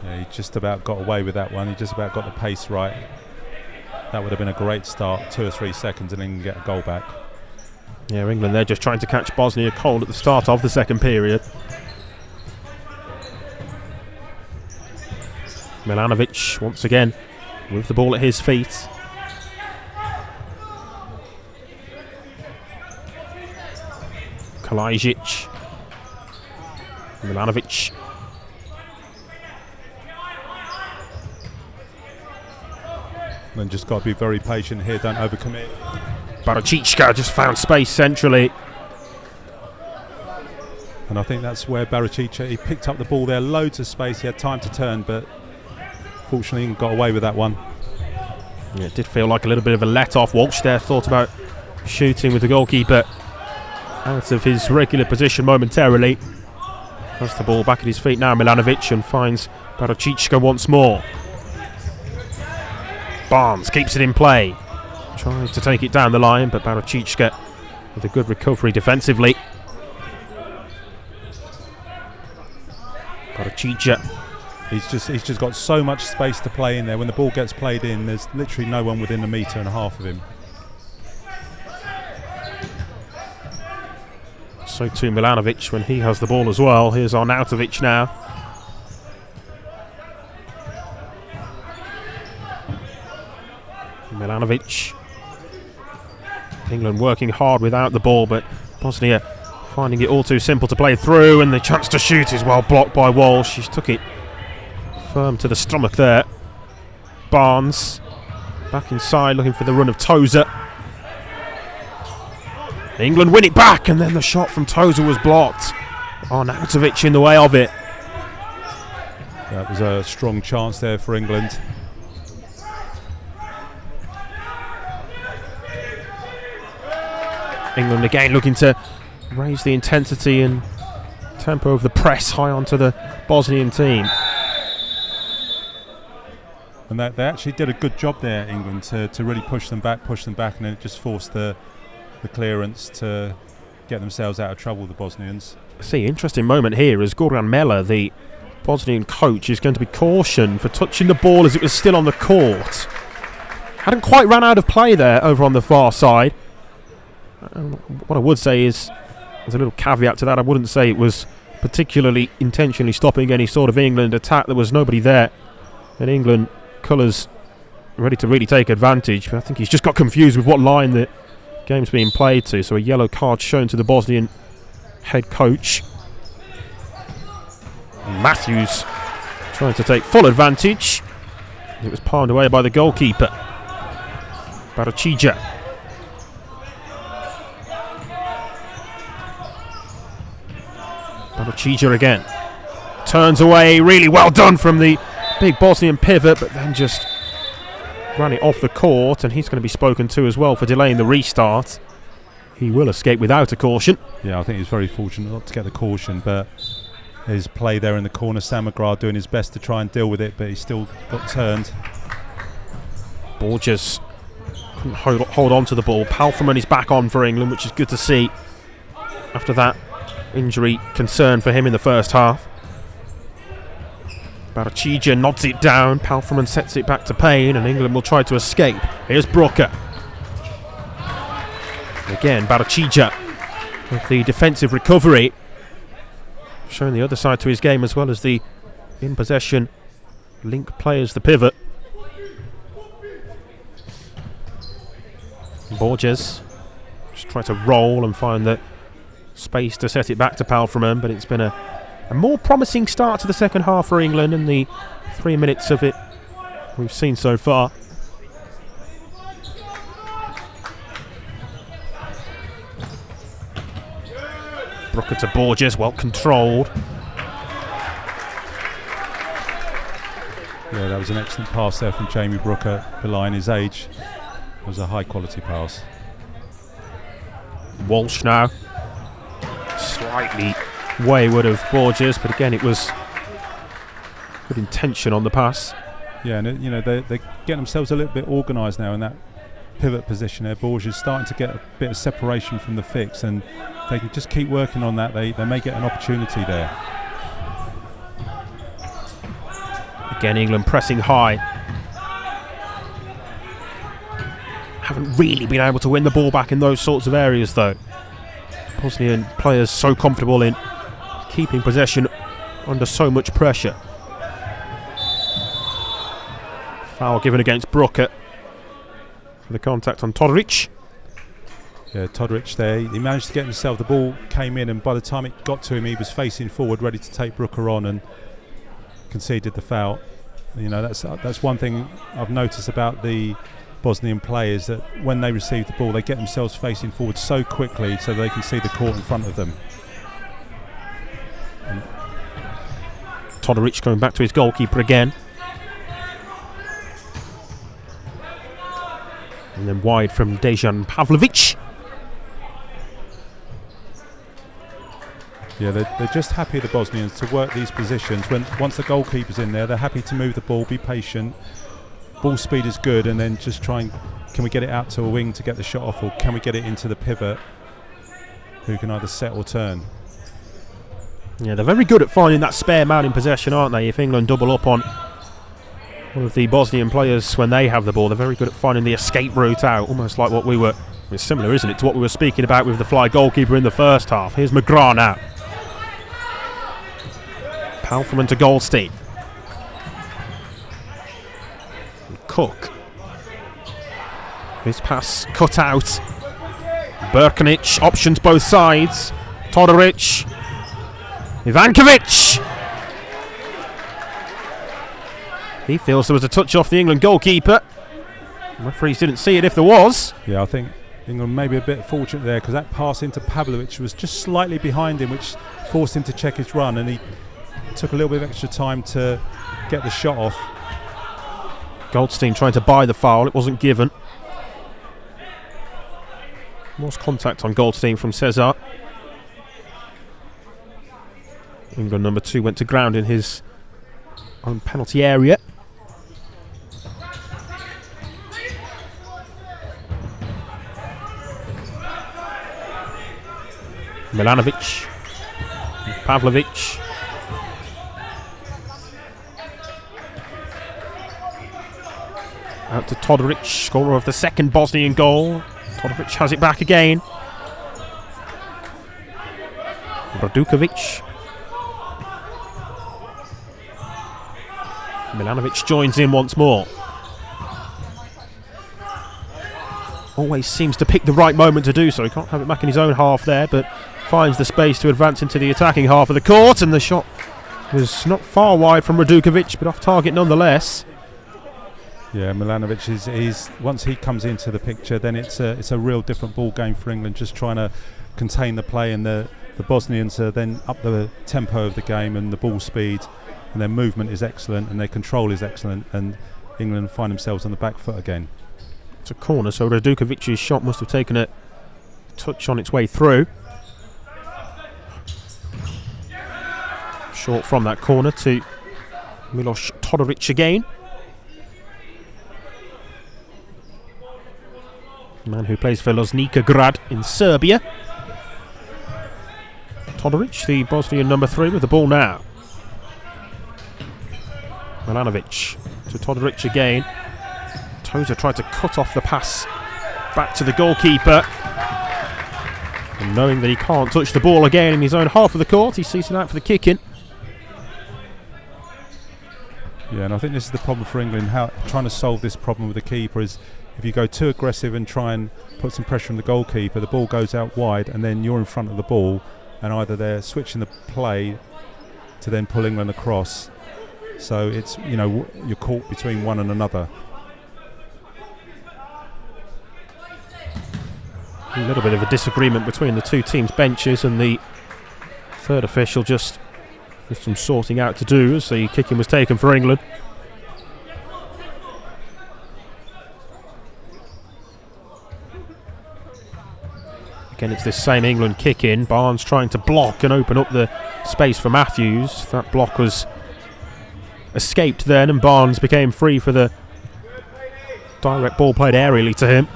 Yeah, Yeah, he just about got away with that one. He just about got the pace right. That would have been a great start, 2 or 3 seconds, and then get a goal back. Yeah, England, they're just trying to catch Bosnia cold at the start of the second period. Milanovic, once again, with the ball at his feet. Kalajic. Milanovic. And just got to be very patient here, don't overcommit. Barachicka just found space centrally. And I think that's where Barachicka, he picked up the ball there, loads of space, he had time to turn, but fortunately he got away with that one. Yeah, it did feel like a little bit of a let-off. Walsh there thought about shooting with the goalkeeper out of his regular position momentarily. Has the ball back at his feet now, Milanovic, and finds Barachicka once more. Barnes keeps it in play. Tries to take it down the line, but Barachicka with a good recovery defensively. Barachicka. He's just got so much space to play in there. When the ball gets played in, there's literally no one within 1.5 meters of him. So too Milanovic when he has the ball as well. Here's Arnautovic now. Milanovic. England working hard without the ball, but Bosnia finding it all too simple to play through, and the chance to shoot is well blocked by Walsh. She took it firm to the stomach there. Barnes back inside looking for the run of Tozer. England win it back, and then the shot from Tozer was blocked. Arnautovic in the way of it. That was a strong chance there for England. England again looking to raise the intensity and tempo of the press high onto the Bosnian team. And they actually did a good job there, England, to really push them back, and then it just forced the clearance to get themselves out of trouble, the Bosnians. See, interesting moment here as Goran Mela, the Bosnian coach, is going to be cautioned for touching the ball as it was still on the court. Hadn't quite run out of play there over on the far side. What I would say is, there's a little caveat to that, I wouldn't say it was particularly intentionally stopping any sort of England attack. There was nobody there, and England colours ready to really take advantage, but I think he's just got confused with what line the game's being played to, so a yellow card shown to the Bosnian head coach. Matthews trying to take full advantage. It was palmed away by the goalkeeper, Barachicka. Barachicka again. Turns away, really well done from the big Bosnian pivot, but then just ran it off the court, and he's going to be spoken to as well for delaying the restart. He will escape without a caution. Yeah, I think he's very fortunate not to get the caution, but his play there in the corner, Sam McGrath doing his best to try and deal with it, but he still got turned. Borges couldn't hold on to the ball. Palfreman is back on for England, which is good to see after that injury concern for him in the first half. Barachicka nods it down. Palfreman sets it back to Payne, and England will try to escape. Here's Brooker. Again, Barachicka with the defensive recovery, showing the other side to his game as well as the in possession link play as the pivot. Borges just try to roll and find the space to set it back to Palfreman, but it's been a more promising start to the second half for England in the 3 minutes of it we've seen so far. Brooker to Borges, well controlled. Yeah, that was an excellent pass there from Jamie Brooker, belying his age. It was a high quality pass. Walsh now. Slightly wayward of Borges, but again it was good intention on the pass. Yeah, and they're getting themselves a little bit organised now in that pivot position there. Borges starting to get a bit of separation from the fix, and they can just keep working on that. They may get an opportunity there. Again, England pressing high. Haven't really been able to win the ball back in those sorts of areas, though. Bosnian players so comfortable in keeping possession under so much pressure. Foul given against Brooker for the contact on Todoric. Yeah, Todoric there, he managed to get himself, the ball came in, and by the time it got to him, he was facing forward, ready to take Brooker on, and conceded the foul. You know, that's one thing I've noticed about the Bosnian players, that when they receive the ball, they get themselves facing forward so quickly so they can see the court in front of them. And Todoric going back to his goalkeeper again. And then wide from Dejan Pavlovic. Yeah, they're just happy, the Bosnians, to work these positions. Once the goalkeeper's in there, they're happy to move the ball, be patient. Ball speed is good, and then just can we get it out to a wing to get the shot off, or can we get it into the pivot who can either set or turn? Yeah, they're very good at finding that spare man in possession, aren't they? If England double up on one of the Bosnian players when they have the ball, they're very good at finding the escape route out, almost like what we were... It's similar, isn't it, to what we were speaking about with the fly goalkeeper in the first half. Here's McGrath now. Palfreman to Goldstein. Cook. His pass cut out. Berkanic, options both sides. Todoric. Ivankovic. He feels there was a touch off the England goalkeeper. Referees didn't see it if there was. Yeah, I think England may be a bit fortunate there, because that pass into Pavlovic was just slightly behind him, which forced him to check his run, and he took a little bit of extra time to get the shot off. Goldstein trying to buy the foul, it wasn't given. Was contact on Goldstein from Cesar. England number 2 went to ground in his own penalty area. Milanovic, Pavlovic. Out to Todoric, scorer of the second Bosnian goal. Todoric has it back again. Radukovic. Milanovic joins in once more. Always seems to pick the right moment to do so. He can't have it back in his own half there, but finds the space to advance into the attacking half of the court, and the shot was not far wide from Radukovic, but off target nonetheless. Yeah, Milanovic is once he comes into the picture, then it's a real different ball game for England, just trying to contain the play, and the Bosnians are then up the tempo of the game and the ball speed, and their movement is excellent and their control is excellent, and England find themselves on the back foot again. It's a corner, so Radukovic's shot must have taken a touch on its way through. Short from that corner to Milos Todoric again. The man who plays for Loznica Grad in Serbia. Todoric, the Bosnian number 3, with the ball now. Milanovic to Todoric again. Toza tried to cut off the pass back to the goalkeeper. And knowing that he can't touch the ball again in his own half of the court, he sees it out for the kick-in. Yeah, and I think this is the problem for England. Trying to solve this problem with the keeper is, if you go too aggressive and try and put some pressure on the goalkeeper, the ball goes out wide, and then you're in front of the ball, and either they're switching the play to then pull England across. So it's, you're caught between one and another. A little bit of a disagreement between the two teams' benches, and the third official just with some sorting out to do as the kicking was taken for England. Again, it's this same England kick-in. Barnes trying to block and open up the space for Matthews. That block was escaped then, and Barnes became free for the direct ball played aerially to him.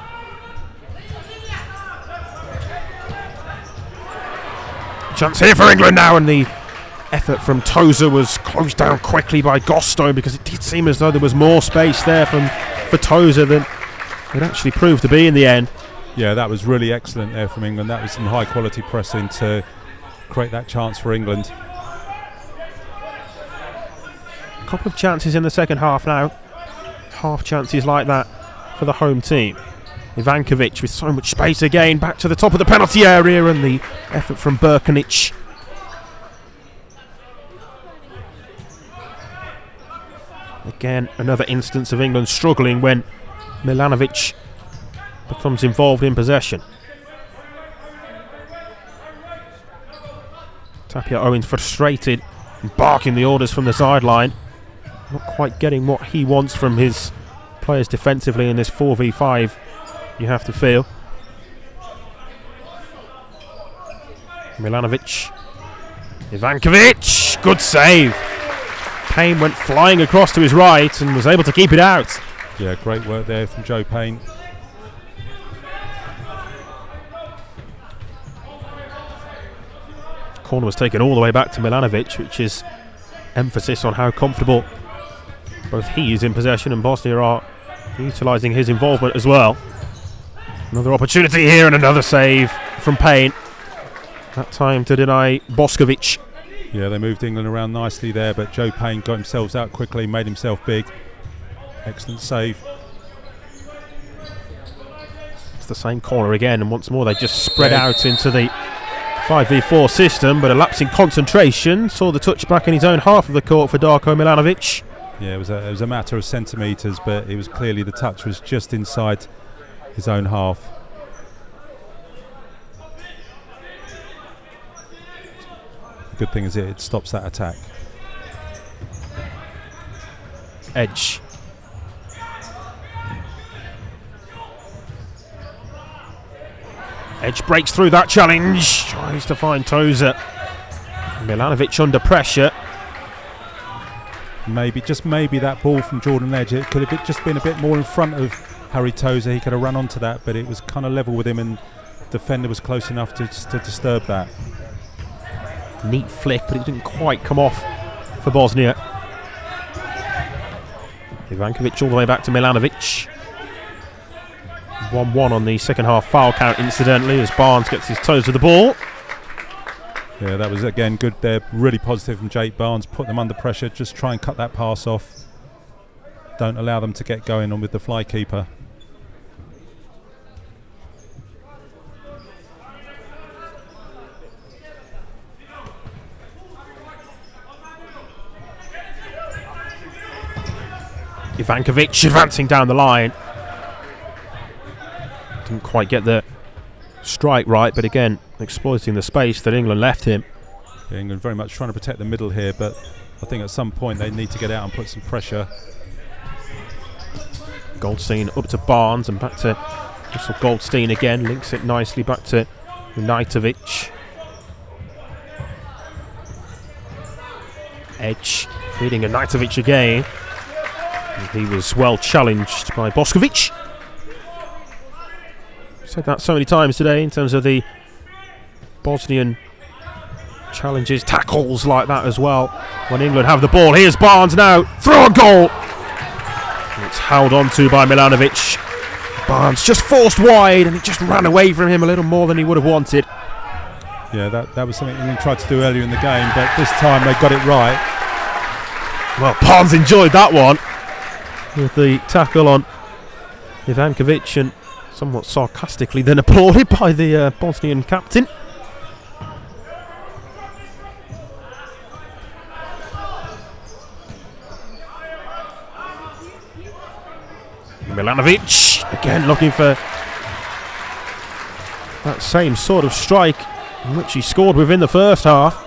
Chance here for England now, and the effort from Tozer was closed down quickly by Gosto, because it did seem as though there was more space there for Tozer than it actually proved to be in the end. Yeah, that was really excellent there from England. That was some high quality pressing to create that chance for England. A couple of chances in the second half now. Half chances like that for the home team. Ivankovic with so much space again, back to the top of the penalty area, and the effort from Berkanic. Again, another instance of England struggling when Milanovic becomes involved in possession. Tapia Owens frustrated and barking the orders from the sideline. Not quite getting what he wants from his players defensively in this 4v5, you have to feel. Milanovic. Ivankovic! Good save! Payne went flying across to his right and was able to keep it out. Yeah, great work there from Joe Payne. Corner was taken all the way back to Milanovic, which is emphasis on how comfortable both he is in possession and Bosnia are utilising his involvement as well. Another opportunity here and another save from Payne. That time to deny Boskovic. Yeah, they moved England around nicely there, but Joe Payne got himself out quickly, made himself big. Excellent save. It's the same corner again, and once more they just spread out into the 5v4 system, but a lapse in concentration saw the touch back in his own half of the court for Darko Milanovic. Yeah, it was a matter of centimetres, but it was clearly the touch was just inside his own half. The good thing is it stops that attack. Edge. Edge breaks through that challenge, tries to find Tozer. Milanovic under pressure. Maybe that ball from Jordan Edge, it could have just been a bit more in front of Harry Tozer. He could have run onto that, but it was kind of level with him, and the defender was close enough to disturb that. Neat flick, but it didn't quite come off for Bosnia. Ivankovic all the way back to Milanovic. 1-1 on the second half foul count, incidentally, as Barnes gets his toes to the ball. Yeah, that was again good there, really positive from Jake Barnes. Put them under pressure, just try and cut that pass off. Don't allow them to get going on with the fly keeper. Ivankovic advancing down the line. Didn't quite get the strike right, but again, exploiting the space that England left him. Yeah, England very much trying to protect the middle here, but I think at some point they need to get out and put some pressure. Goldstein up to Barnes and back to Russell Goldstein again. Links it nicely back to Unitovic. Edge feeding Unitovic again. And he was well challenged by Boskovic. Said that so many times today in terms of the Bosnian challenges, tackles like that as well. When England have the ball, here's Barnes now, throw a goal. It's held on to by Milanovic. Barnes just forced wide, and it just ran away from him a little more than he would have wanted. Yeah, that was something England tried to do earlier in the game, but this time they got it right. Well, Barnes enjoyed that one with the tackle on Ivankovic, and somewhat sarcastically then applauded by the Bosnian captain. Milanovic again looking for that same sort of strike in which he scored within the first half.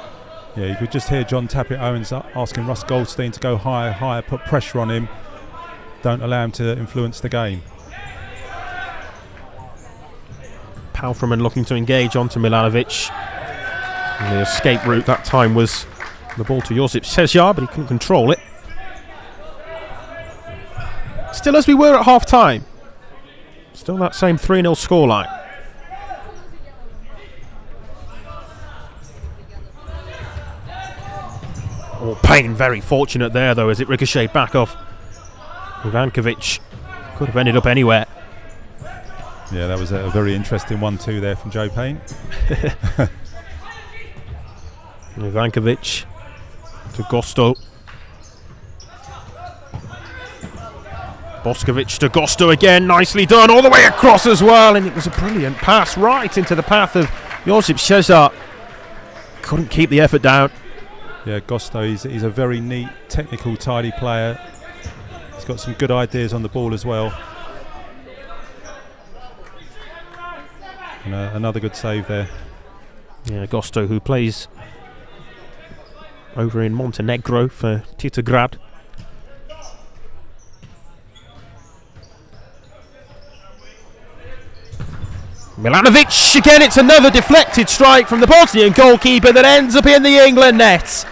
Yeah, you could just hear John Tapia Owens asking Russ Goldstein to go higher, put pressure on him. Don't allow him to influence the game. Palfreman looking to engage onto Milanovic. And the escape route that time was the ball to Josip Sesjar, but he couldn't control it. Still as we were at half time. Still that same 3-0 scoreline. Oh, Payne very fortunate there though as it ricocheted back off Ivankovic. Could have ended up anywhere. Yeah, that was a very interesting 1-2 there from Joe Payne. Ivankovic to Gosto. Boskovic to Gosto again, nicely done, all the way across as well, and it was a brilliant pass right into the path of Josip Cesar. Couldn't keep the effort down. Yeah, Gosto, he's a very neat, technical, tidy player. He's got some good ideas on the ball as well. And another good save there. Yeah, Gosto, who plays over in Montenegro for Titograd. Milanovic again, it's another deflected strike from the Bosnian goalkeeper that ends up in the England net.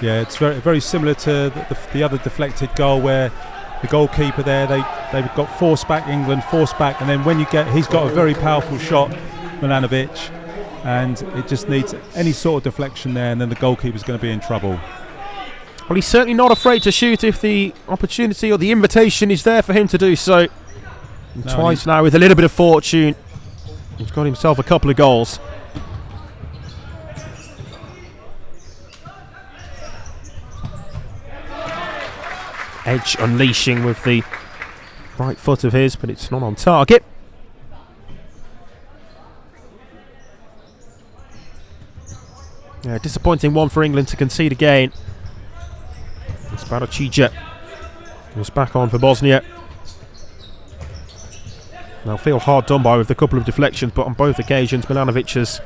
Yeah, it's very, very similar to the other deflected goal where the goalkeeper there, they've got forced back England, and then when he's got a very powerful shot, Milanovic, and it just needs any sort of deflection there, and then the goalkeeper's going to be in trouble. Well, he's certainly not afraid to shoot if the opportunity or the invitation is there for him to do so. No, twice now with a little bit of fortune, he's got himself a couple of goals. Edge unleashing with the right foot of his, but it's not on target. Yeah, disappointing one for England to concede again. It's Baracija goes back on for Bosnia. They'll feel hard done by with a couple of deflections, but on both occasions Milanovic has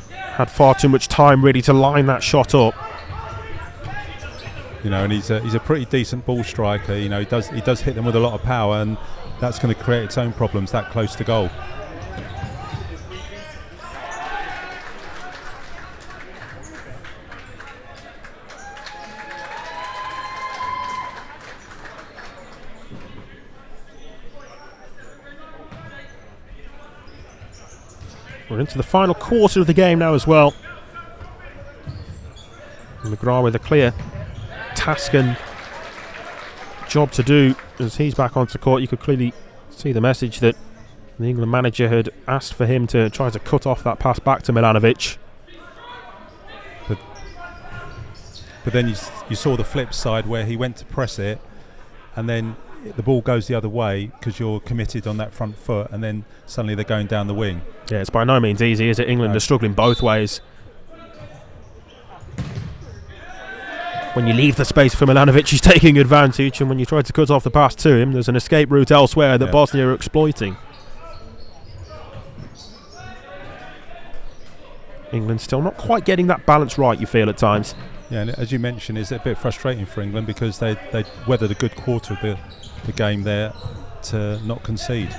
had far too much time really to line that shot up. You know, and he's a pretty decent ball striker. You know, he does hit them with a lot of power, and that's going to create its own problems that close to goal. We're into the final quarter of the game now as well. McGrath with a clear task and job to do as he's back onto court. You could clearly see the message that the England manager had asked for him to try to cut off that pass back to Milanovic. But then you saw the flip side where he went to press it, and then the ball goes the other way because you're committed on that front foot, and then suddenly they're going down the wing. Yeah, it's by no means easy, is it? England are struggling both ways. When you leave the space for Milanovic, he's taking advantage, and when you try to cut off the pass to him, there's an escape route elsewhere that Bosnia are exploiting. England still not quite getting that balance right, you feel, at times. Yeah, and as you mentioned, it's a bit frustrating for England because they weathered a good quarter of the game there to not concede.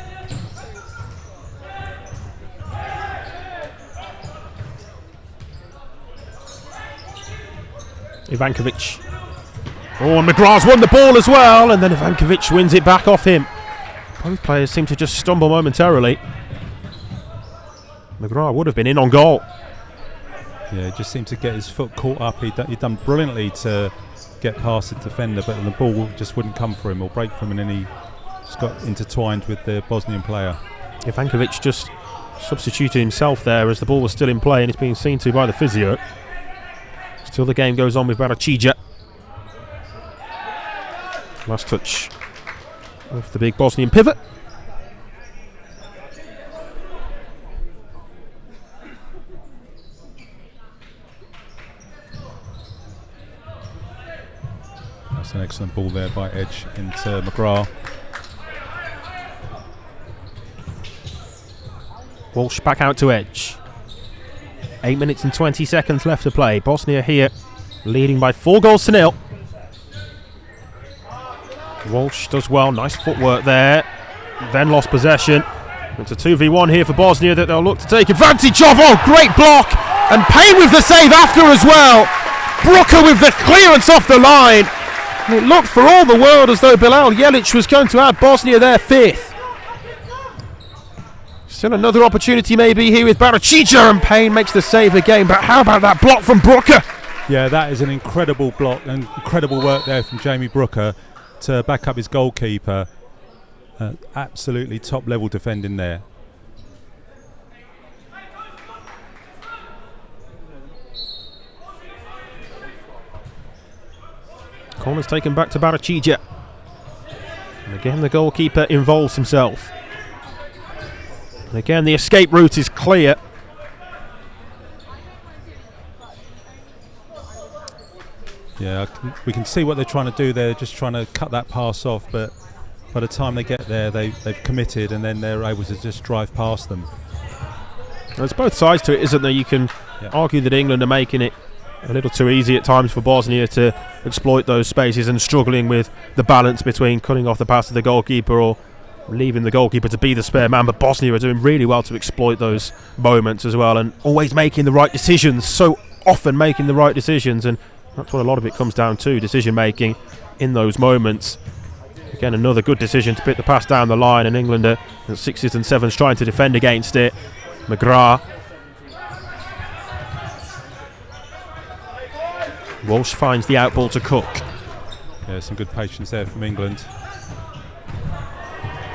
Ivankovic. Oh, and McGrath's won the ball as well, and then Ivankovic wins it back off him. Both players seem to just stumble momentarily. McGrath would have been in on goal. Yeah, he just seemed to get his foot caught up. He'd done brilliantly to get past the defender, but the ball just wouldn't come for him or break from him, and he just got intertwined with the Bosnian player. Ivankovic just substituted himself there as the ball was still in play, and it's being seen to by the physio. Still the game goes on with Baracija. Last touch off the big Bosnian pivot. That's an excellent ball there by Edge into McGrath. Walsh back out to Edge. 8 minutes and 20 seconds left to play. Bosnia here leading by 4-0. Walsh does well, nice footwork there. Then lost possession. It's a 2v1 here for Bosnia that they'll look to take advantage of. Oh, great block! And Payne with the save after as well. Brooker with the clearance off the line. And it looked for all the world as though Bilal Jelic was going to add Bosnia their fifth. Still another opportunity maybe here with Baracija, and Payne makes the save again, but how about that block from Brooker? Yeah, that is an incredible block and incredible work there from Jamie Brooker to back up his goalkeeper. Absolutely top level defending there. Corner's taken back to Baracija. And again, the goalkeeper involves himself. And again, the escape route is clear. Yeah, we can see what they're trying to do there, just trying to cut that pass off, but by the time they get there, they've committed, and then they're able to just drive past them. There's both sides to it, isn't there? You can argue that England are making it a little too easy at times for Bosnia to exploit those spaces and struggling with the balance between cutting off the pass to the goalkeeper or leaving the goalkeeper to be the spare man. But Bosnia are doing really well to exploit those moments as well, and always making the right decisions, so often making the right decisions, and that's what a lot of it comes down to, decision making in those moments. Again, another good decision to put the pass down the line, and England are at 6s and 7s trying to defend against it. McGrath. Walsh finds the outball to Cook. Yeah, some good patience there from England.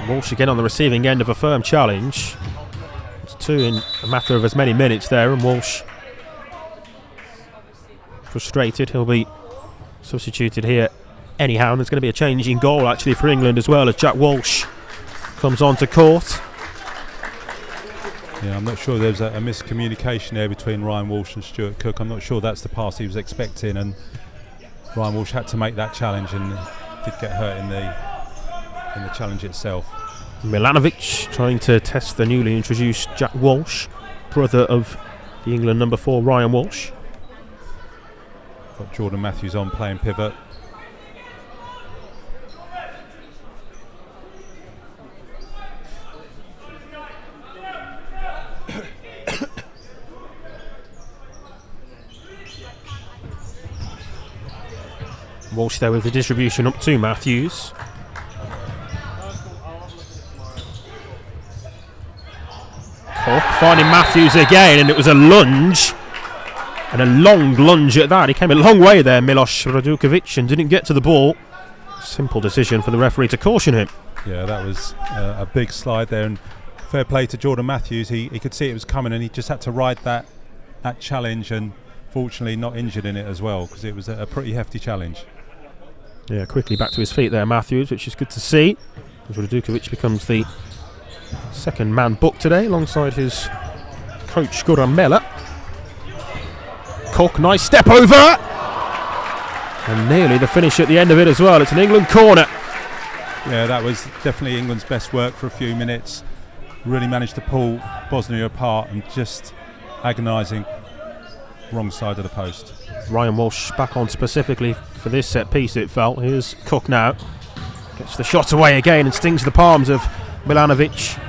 Walsh again on the receiving end of a firm challenge. It's 2 in a matter of as many minutes there, and Walsh frustrated. He'll be substituted here anyhow, and there's going to be a change in goal actually for England as well, as Jack Walsh comes on to court. Yeah, I'm not sure there's a miscommunication there between Ryan Walsh and Stuart Cook. I'm not sure that's the pass he was expecting, and Ryan Walsh had to make that challenge and did get hurt in the challenge itself. Milanovic trying to test the newly introduced Jack Walsh, brother of the England number 4 Ryan Walsh. Got Jordan Matthews on playing pivot. Walsh there with the distribution up to Matthews. Cook finding Matthews again, and it was a lunge, and a long lunge at that. He came a long way there, Miloš Radukovic, and didn't get to the ball. Simple decision for the referee to caution him. Yeah, that was a big slide there, and fair play to Jordan Matthews. He could see it was coming, and he just had to ride that challenge, and fortunately not injured in it as well, because it was a pretty hefty challenge. Yeah, quickly back to his feet there, Matthews, which is good to see. As Radukovic becomes the second man booked today, alongside his coach Goran Mela. Cook, nice step over, and nearly the finish at the end of it as well. It's an England corner. Yeah, that was definitely England's best work for a few minutes. Really managed to pull Bosnia apart, and just agonising wrong side of the post. Ryan Walsh back on specifically for this set piece, it felt. Here's Cook now. Gets the shot away again and stings the palms of Milanovic.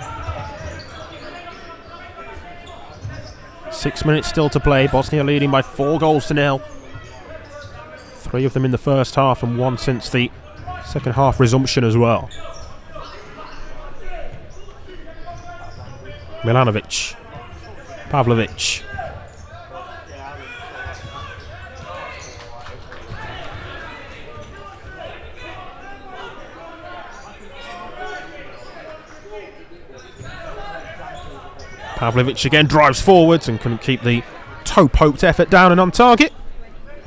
6 minutes still to play. Bosnia leading by 4-0. 3 of them in the first half, and 1 since the second half resumption as well. Milanovic. Pavlovic. Pavlovic again drives forwards and couldn't keep the toe-poked effort down and on target.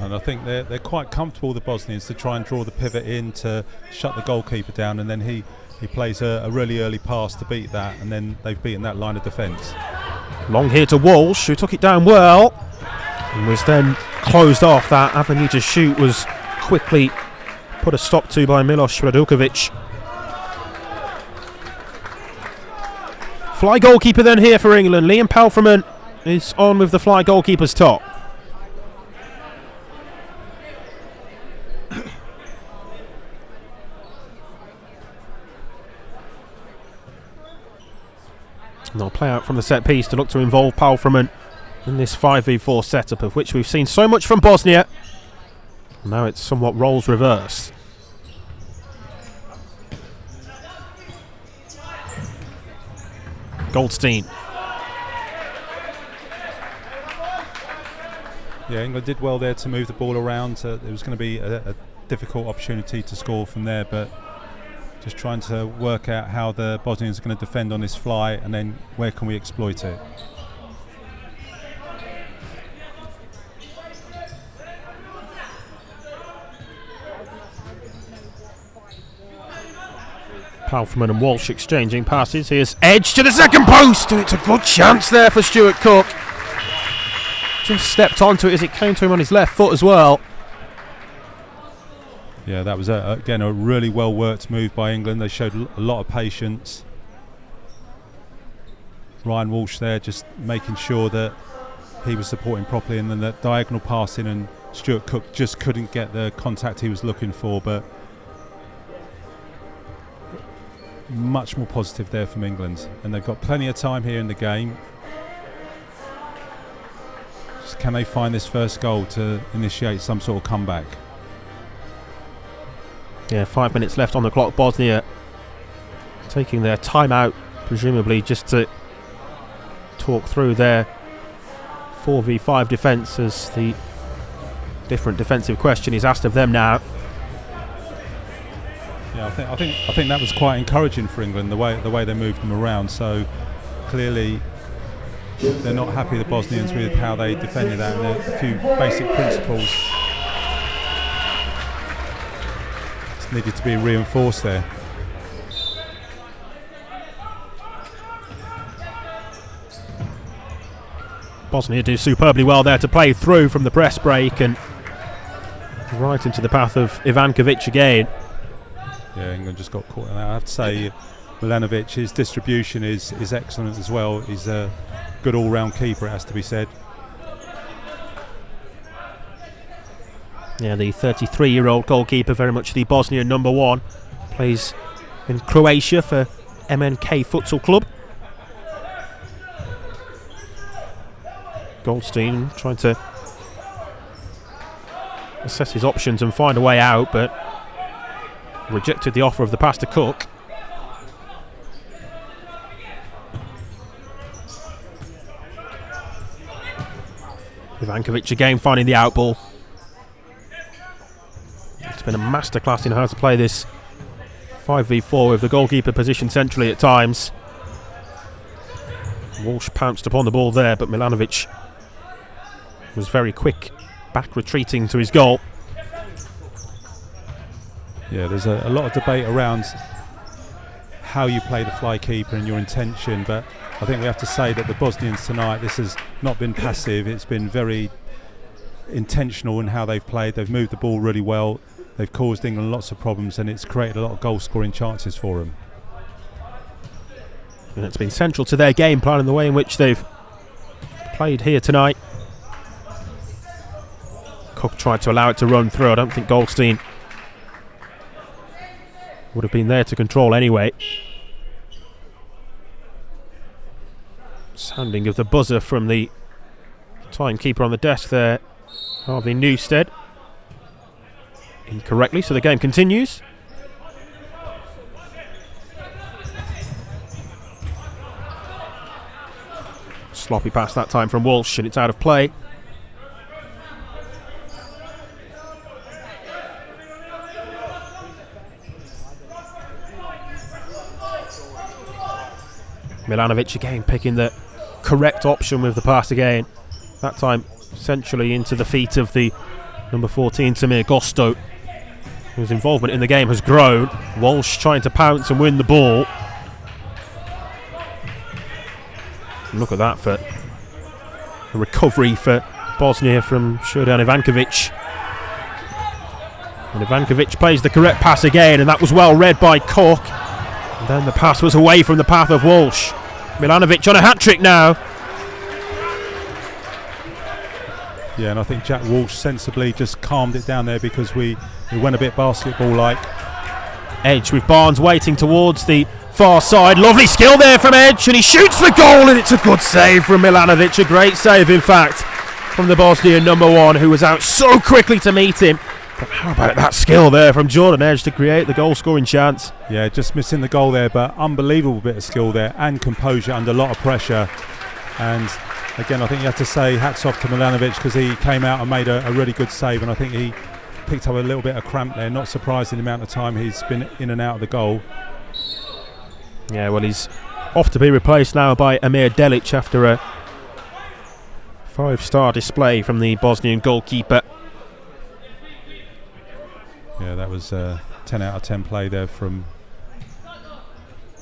And I think they're quite comfortable, the Bosnians, to try and draw the pivot in to shut the goalkeeper down, and then he plays a really early pass to beat that, and then they've beaten that line of defence. Long here to Walsh, who took it down well and was then closed off. That avenue to shoot was quickly put a stop to by Miloš Radukovic. Fly goalkeeper then here for England. Liam Palfreman is on with the fly goalkeeper's top. And they'll play out from the set piece to look to involve Palfreman in this 5v4 setup, of which we've seen so much from Bosnia. Now it's somewhat roles reversed. Goldstein. Yeah, England did well there to move the ball around. It was going to be a difficult opportunity to score from there, but just trying to work out how the Bosnians are going to defend on this fly, and then where can we exploit it. Palfreman and Walsh exchanging passes. Here's Edge to the second post, and it's a good chance there for Stuart Cook. Just stepped onto it as it came to him on his left foot as well. Yeah, that was again a really well worked move by England. They showed a lot of patience. Ryan Walsh there just making sure that he was supporting properly, and then that diagonal passing, and Stuart Cook just couldn't get the contact he was looking for, but much more positive there from England, and they've got plenty of time here in the game. Just can they find this first goal to initiate some sort of comeback? Yeah, 5 minutes left on the clock. Bosnia taking their time out, presumably just to talk through their 4v5 defence, as the different defensive question is asked of them now. Yeah, I think that was quite encouraging for England, the way they moved them around. So clearly they're not happy, the Bosnians, with how they defended that, and a few basic principles just needed to be reinforced there. Bosnia do superbly well there to play through from the press break and right into the path of Ivankovic again. Yeah, England just got caught. I have to say, Milanovic, his distribution is excellent as well. He's a good all-round keeper, it has to be said. Yeah, the 33-year-old goalkeeper, very much the Bosnian number one, plays in Croatia for MNK Futsal Club. Goldstein trying to assess his options and find a way out, but rejected the offer of the pass to Cook. Ivankovic again finding the out ball. It's been a masterclass in how to play this 5v4 with the goalkeeper positioned centrally at times. Walsh pounced upon the ball there, but Milanovic was very quick back retreating to his goal. Yeah, there's a lot of debate around how you play the fly keeper and your intention, but I think we have to say that the Bosnians tonight, this has not been passive, it's been very intentional in how they've played. They've moved the ball really well, they've caused England lots of problems, and it's created a lot of goal scoring chances for them. And it's been central to their game plan and the way in which they've played here tonight. Cook tried to allow it to run through. I don't think Goldstein would have been there to control anyway. Sounding of the buzzer from the timekeeper on the desk there, Harvey Newstead. Incorrectly, so the game continues. Sloppy pass that time from Walsh, and it's out of play. Milanovic again picking the correct option with the pass again. That time centrally into the feet of the number 14 Tamir Gosto, whose involvement in the game has grown. Walsh trying to pounce and win the ball. Look at that for a recovery for Bosnia from Šurdan Ivankovic. And Ivankovic plays the correct pass again, and that was well read by Cook. And then the pass was away from the path of Walsh. Milanovic on a hat-trick now. Yeah, and I think Jack Walsh sensibly just calmed it down there, because we went a bit basketball-like. Edge with Barnes waiting towards the far side. Lovely skill there from Edge, and he shoots the goal, and it's a good save from Milanovic. A great save, in fact, from the Bosnian number one, who was out so quickly to meet him. But how about that skill there from Jordan Edge to create the goal-scoring chance? Yeah, just missing the goal there, but unbelievable bit of skill there and composure under a lot of pressure. And Again, I think you have to say hats off to Milanovic, because he came out and made a really good save, and I think he picked up a little bit of cramp there. Not surprised in the amount of time he's been in and out of the goal. Yeah, well, he's off to be replaced now by Amir Delic after a 5-star display from the Bosnian goalkeeper. Yeah, that was 10 out of 10 play there from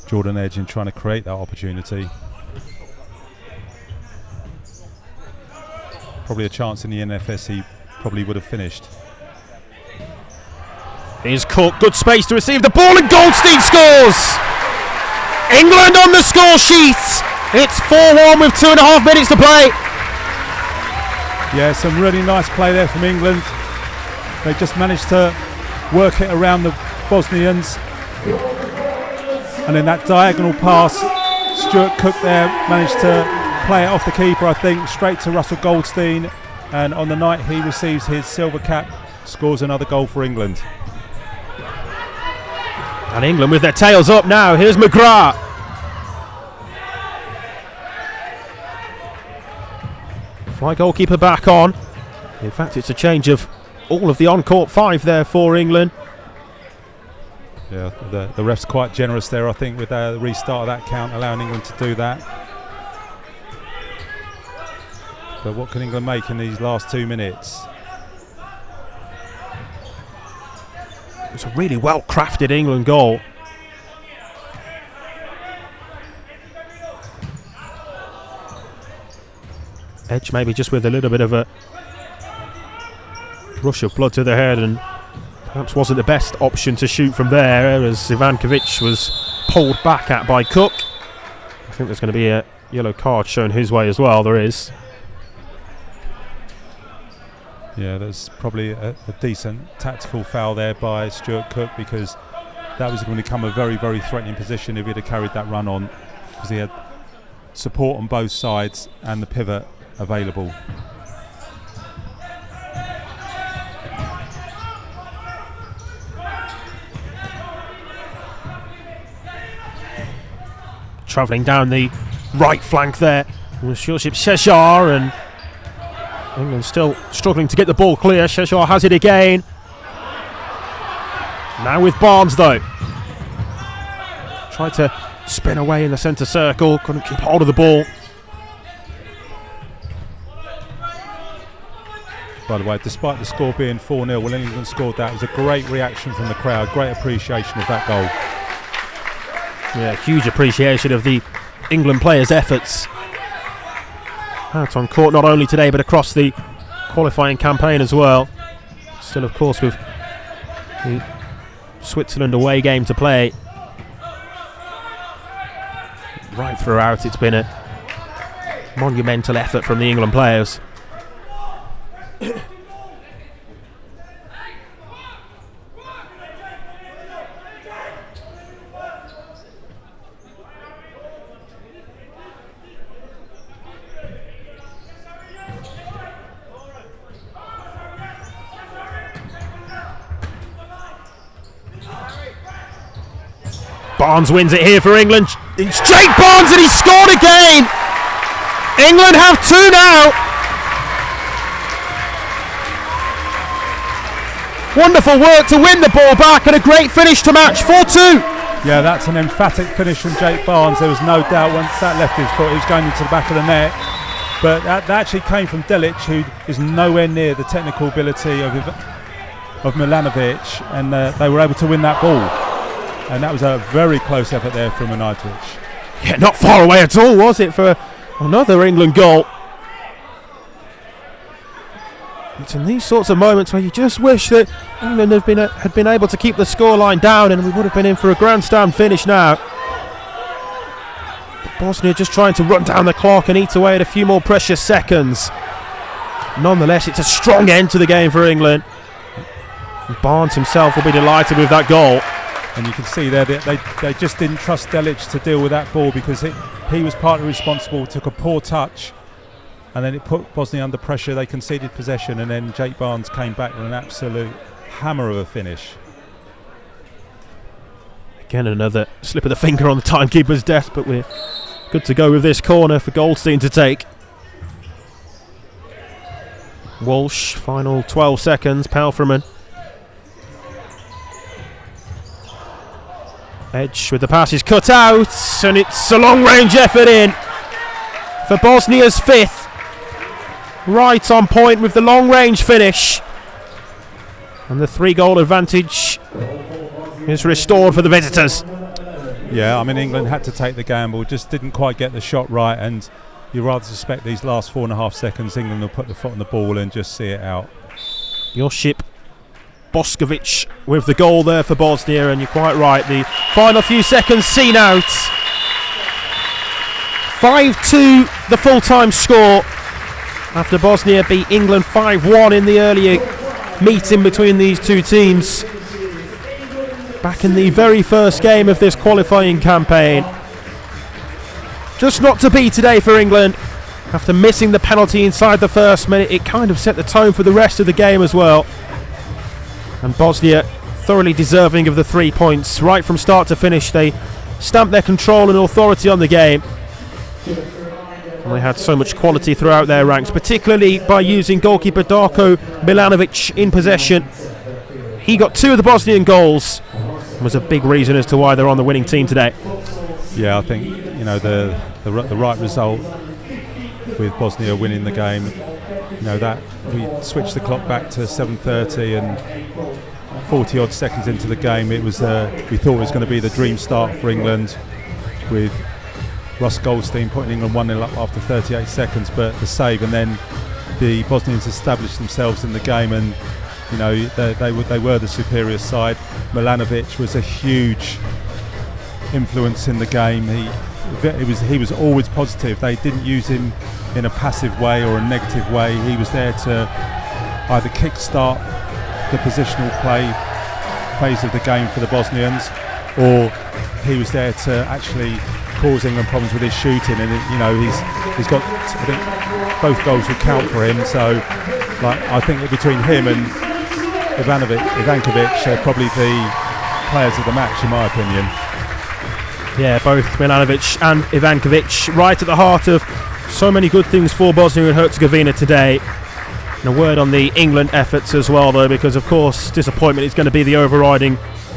Jordan Edge in trying to create that opportunity. Probably a chance in the NFS he probably would have finished. Here's Cook, good space to receive the ball, and Goldstein scores! England on the score sheet! It's 4-1 with 2.5 minutes to play. Yeah, some really nice play there from England. They just managed to work it around the Bosnians. And then that diagonal pass, Stuart Cook there managed to play it off the keeper, I think, straight to Russell Goldstein, and on the night he receives his silver cap, scores another goal for England. And England with their tails up now. Here's McGrath. Fly goalkeeper back on. In fact, it's a change of all of the on-court 5 there for England. Yeah, the ref's quite generous there, I think, with the restart of that count, allowing England to do that. But what can England make in these last 2 minutes? It's a really well-crafted England goal. Edge maybe just with a little bit of a rush of blood to the head, and perhaps wasn't the best option to shoot from there, as Ivankovic was pulled back at by Cook. I think there's going to be a yellow card shown his way as well. There is. Yeah, there's probably a decent tactical foul there by Stuart Cook, because that was going to become a very, very threatening position if he'd have carried that run on, because he had support on both sides and the pivot available. Travelling down the right flank there was Shurship Sheshar, and England still struggling to get the ball clear. Sheshar has it again. Now with Barnes though. Tried to spin away in the centre circle, couldn't keep hold of the ball. By the way, despite the score being 4-0, when England scored that, it was a great reaction from the crowd, great appreciation of that goal. Yeah, huge appreciation of the England players' efforts out on court, not only today but across the qualifying campaign as well. Still, of course, with the Switzerland away game to play. Right throughout, it's been a monumental effort from the England players. Barnes wins it here for England. It's Jake Barnes, and he scored again. England have 2 now. Wonderful work to win the ball back, and a great finish to match. 4-2. Yeah, that's an emphatic finish from Jake Barnes. There was no doubt once that left his foot, he was going into the back of the net. But that actually came from Delic, who is nowhere near the technical ability of Milanovic, and they were able to win that ball. And that was a very close effort there from Milanovic. Yeah, not far away at all, was it, for another England goal? It's in these sorts of moments where you just wish that England had been able to keep the scoreline down, and we would have been in for a grandstand finish now. But Bosnia just trying to run down the clock and eat away at a few more precious seconds. Nonetheless, it's a strong end to the game for England. And Barnes himself will be delighted with that goal. And you can see there that they just didn't trust Delic to deal with that ball, because he was partly responsible, took a poor touch, and then it put Bosnia under pressure. They conceded possession, and then Jake Barnes came back with an absolute hammer of a finish. Again, another slip of the finger on the timekeeper's desk, but we're good to go with this corner for Goldstein to take. Walsh, final 12 seconds, Palfreman. Edge with the pass is cut out, and it's a long-range effort in for Bosnia's 5th. Right on point with the long-range finish. And the 3-goal advantage is restored for the visitors. Yeah, I mean, England had to take the gamble, just didn't quite get the shot right, and you rather suspect these last 4.5 seconds England will put the foot on the ball and just see it out. Josip Boskovic with the goal there for Bosnia, and you're quite right, the final few seconds seen out. 5-2 the full-time score after Bosnia beat England 5-1 in the earlier meeting between these two teams back in the very first game of this qualifying campaign. Just not to be today for England. After missing the penalty inside the first minute, it kind of set the tone for the rest of the game as well. And Bosnia thoroughly deserving of the 3 points. Right from start to finish, they stamped their control and authority on the game. And they had so much quality throughout their ranks, particularly by using goalkeeper Darko Milanovic in possession. He got 2 of the Bosnian goals and was a big reason as to why they're on the winning team today. Yeah, I think the right result with Bosnia winning the game. That we switched the clock back to 7:30 and 40 odd seconds into the game, it was we thought it was going to be the dream start for England, with Russ Goldstein putting England 1-0 up after 38 seconds, but the save, and then the Bosnians established themselves in the game, and they were the superior side. Milanovic was a huge influence in the game. He was always positive. They didn't use him in a passive way or a negative way. He was there to either kick-start the positional play phase of the game for the Bosnians, or he was there to actually cause England problems with his shooting. And he's got, I think both goals would count for him. So I think that between him and Ivankovic, they're probably the players of the match, in my opinion. Yeah, both Milanovic and Ivankovic right at the heart of so many good things for Bosnia and Herzegovina today. And a word on the England efforts as well, though, because of course disappointment is going to be the overriding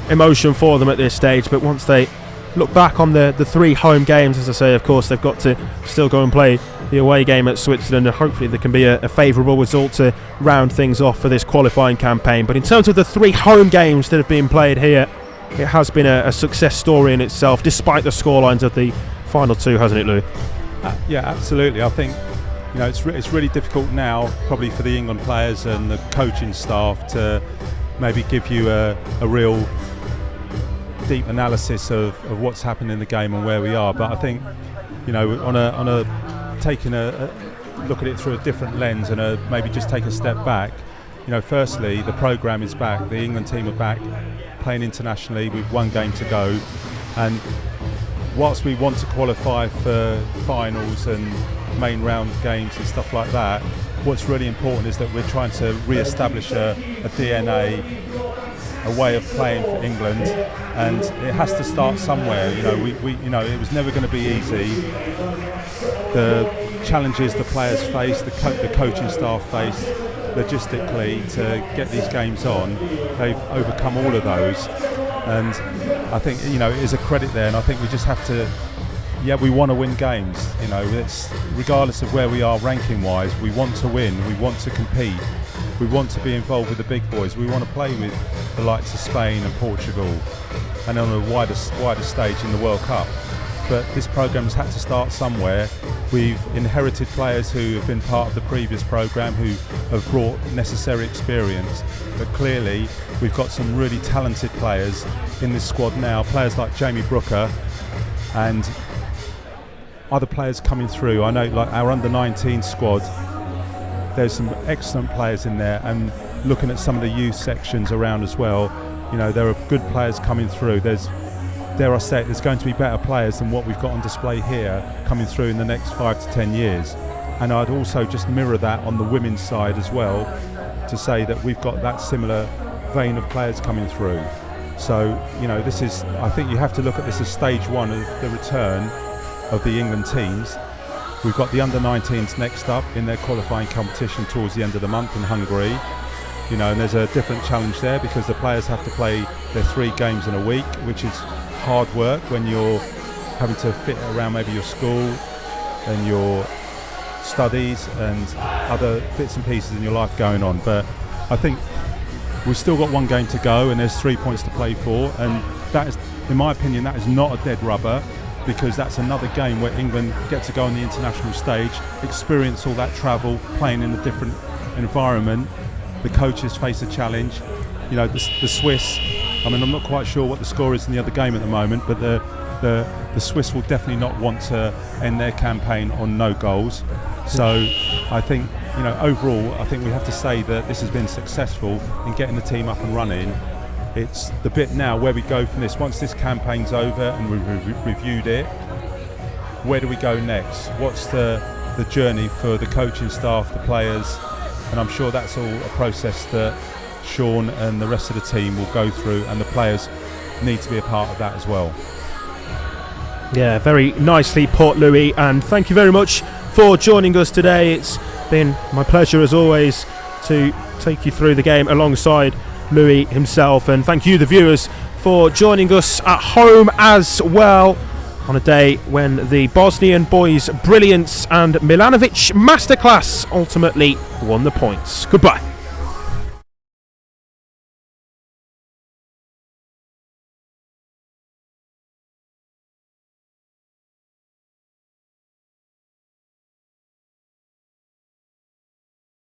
emotion for them at this stage. But once they look back on the 3 home games, as I say, of course they've got to still go and play the away game at Switzerland, and hopefully there can be a favourable result to round things off for this qualifying campaign. But in terms of the 3 home games that have been played here, it has been a success story in itself, despite the scorelines of the final 2, hasn't it, Lou? Yeah, absolutely. I think it's really difficult now, probably for the England players and the coaching staff, to maybe give you a real deep analysis of what's happened in the game and where we are. But I think taking a look at it through a different lens and maybe just take a step back. Firstly, the programme is back. The England team are back playing internationally with 1 game to go, and whilst we want to qualify for finals and main round games and stuff like that, what's really important is that we're trying to re-establish a DNA, a way of playing for England, and it has to start somewhere. It was never going to be easy. The challenges the players face, the coaching staff face logistically to get these games on, they've overcome all of those, and I think it is a credit there. And I think we just have to, we want to win games. It's regardless of where we are ranking wise, we want to win, we want to compete, we want to be involved with the big boys, we want to play with the likes of Spain and Portugal, and on a wider stage in the World Cup. But this programme's had to start somewhere. We've inherited players who have been part of the previous programme, who have brought necessary experience. But clearly, we've got some really talented players in this squad now. Players like Jamie Brooker and other players coming through. I know, like our under-19 squad, there's some excellent players in there. And looking at some of the youth sections around as well, there are good players coming through. Dare I say it, there's going to be better players than what we've got on display here coming through in the next 5 to 10 years. And I'd also just mirror that on the women's side as well, to say that we've got that similar vein of players coming through. So, this is, I think you have to look at this as stage 1 of the return of the England teams. We've got the under-19s next up in their qualifying competition towards the end of the month in Hungary. You know, and there's a different challenge there because the players have to play their 3 games in a week, which is hard work when you're having to fit around maybe your school and your studies and other bits and pieces in your life going on. But I think we've still got 1 game to go and there's 3 points to play for, and that is, in my opinion, that is not a dead rubber, because that's another game where England get to go on the international stage, experience all that travel, playing in a different environment. The coaches face a challenge. You know, the Swiss, I mean, I'm not quite sure what the score is in the other game at the moment, but the Swiss will definitely not want to end their campaign on no goals. So I think, you know, overall, I think we have to say that this has been successful in getting the team up and running. It's the bit now where we go from this. Once this campaign's over and we've reviewed it, where do we go next? What's the journey for the coaching staff, the players? And I'm sure that's all a process that Sean and the rest of the team will go through, and the players need to be a part of that as well. Yeah, very nicely put, Louis, and thank you very much for joining us today. It's been my pleasure as always to take you through the game alongside Louis himself, and thank you, the viewers, for joining us at home as well on a day when the Bosnian boys' brilliance and Milanovic masterclass ultimately won the points. Goodbye.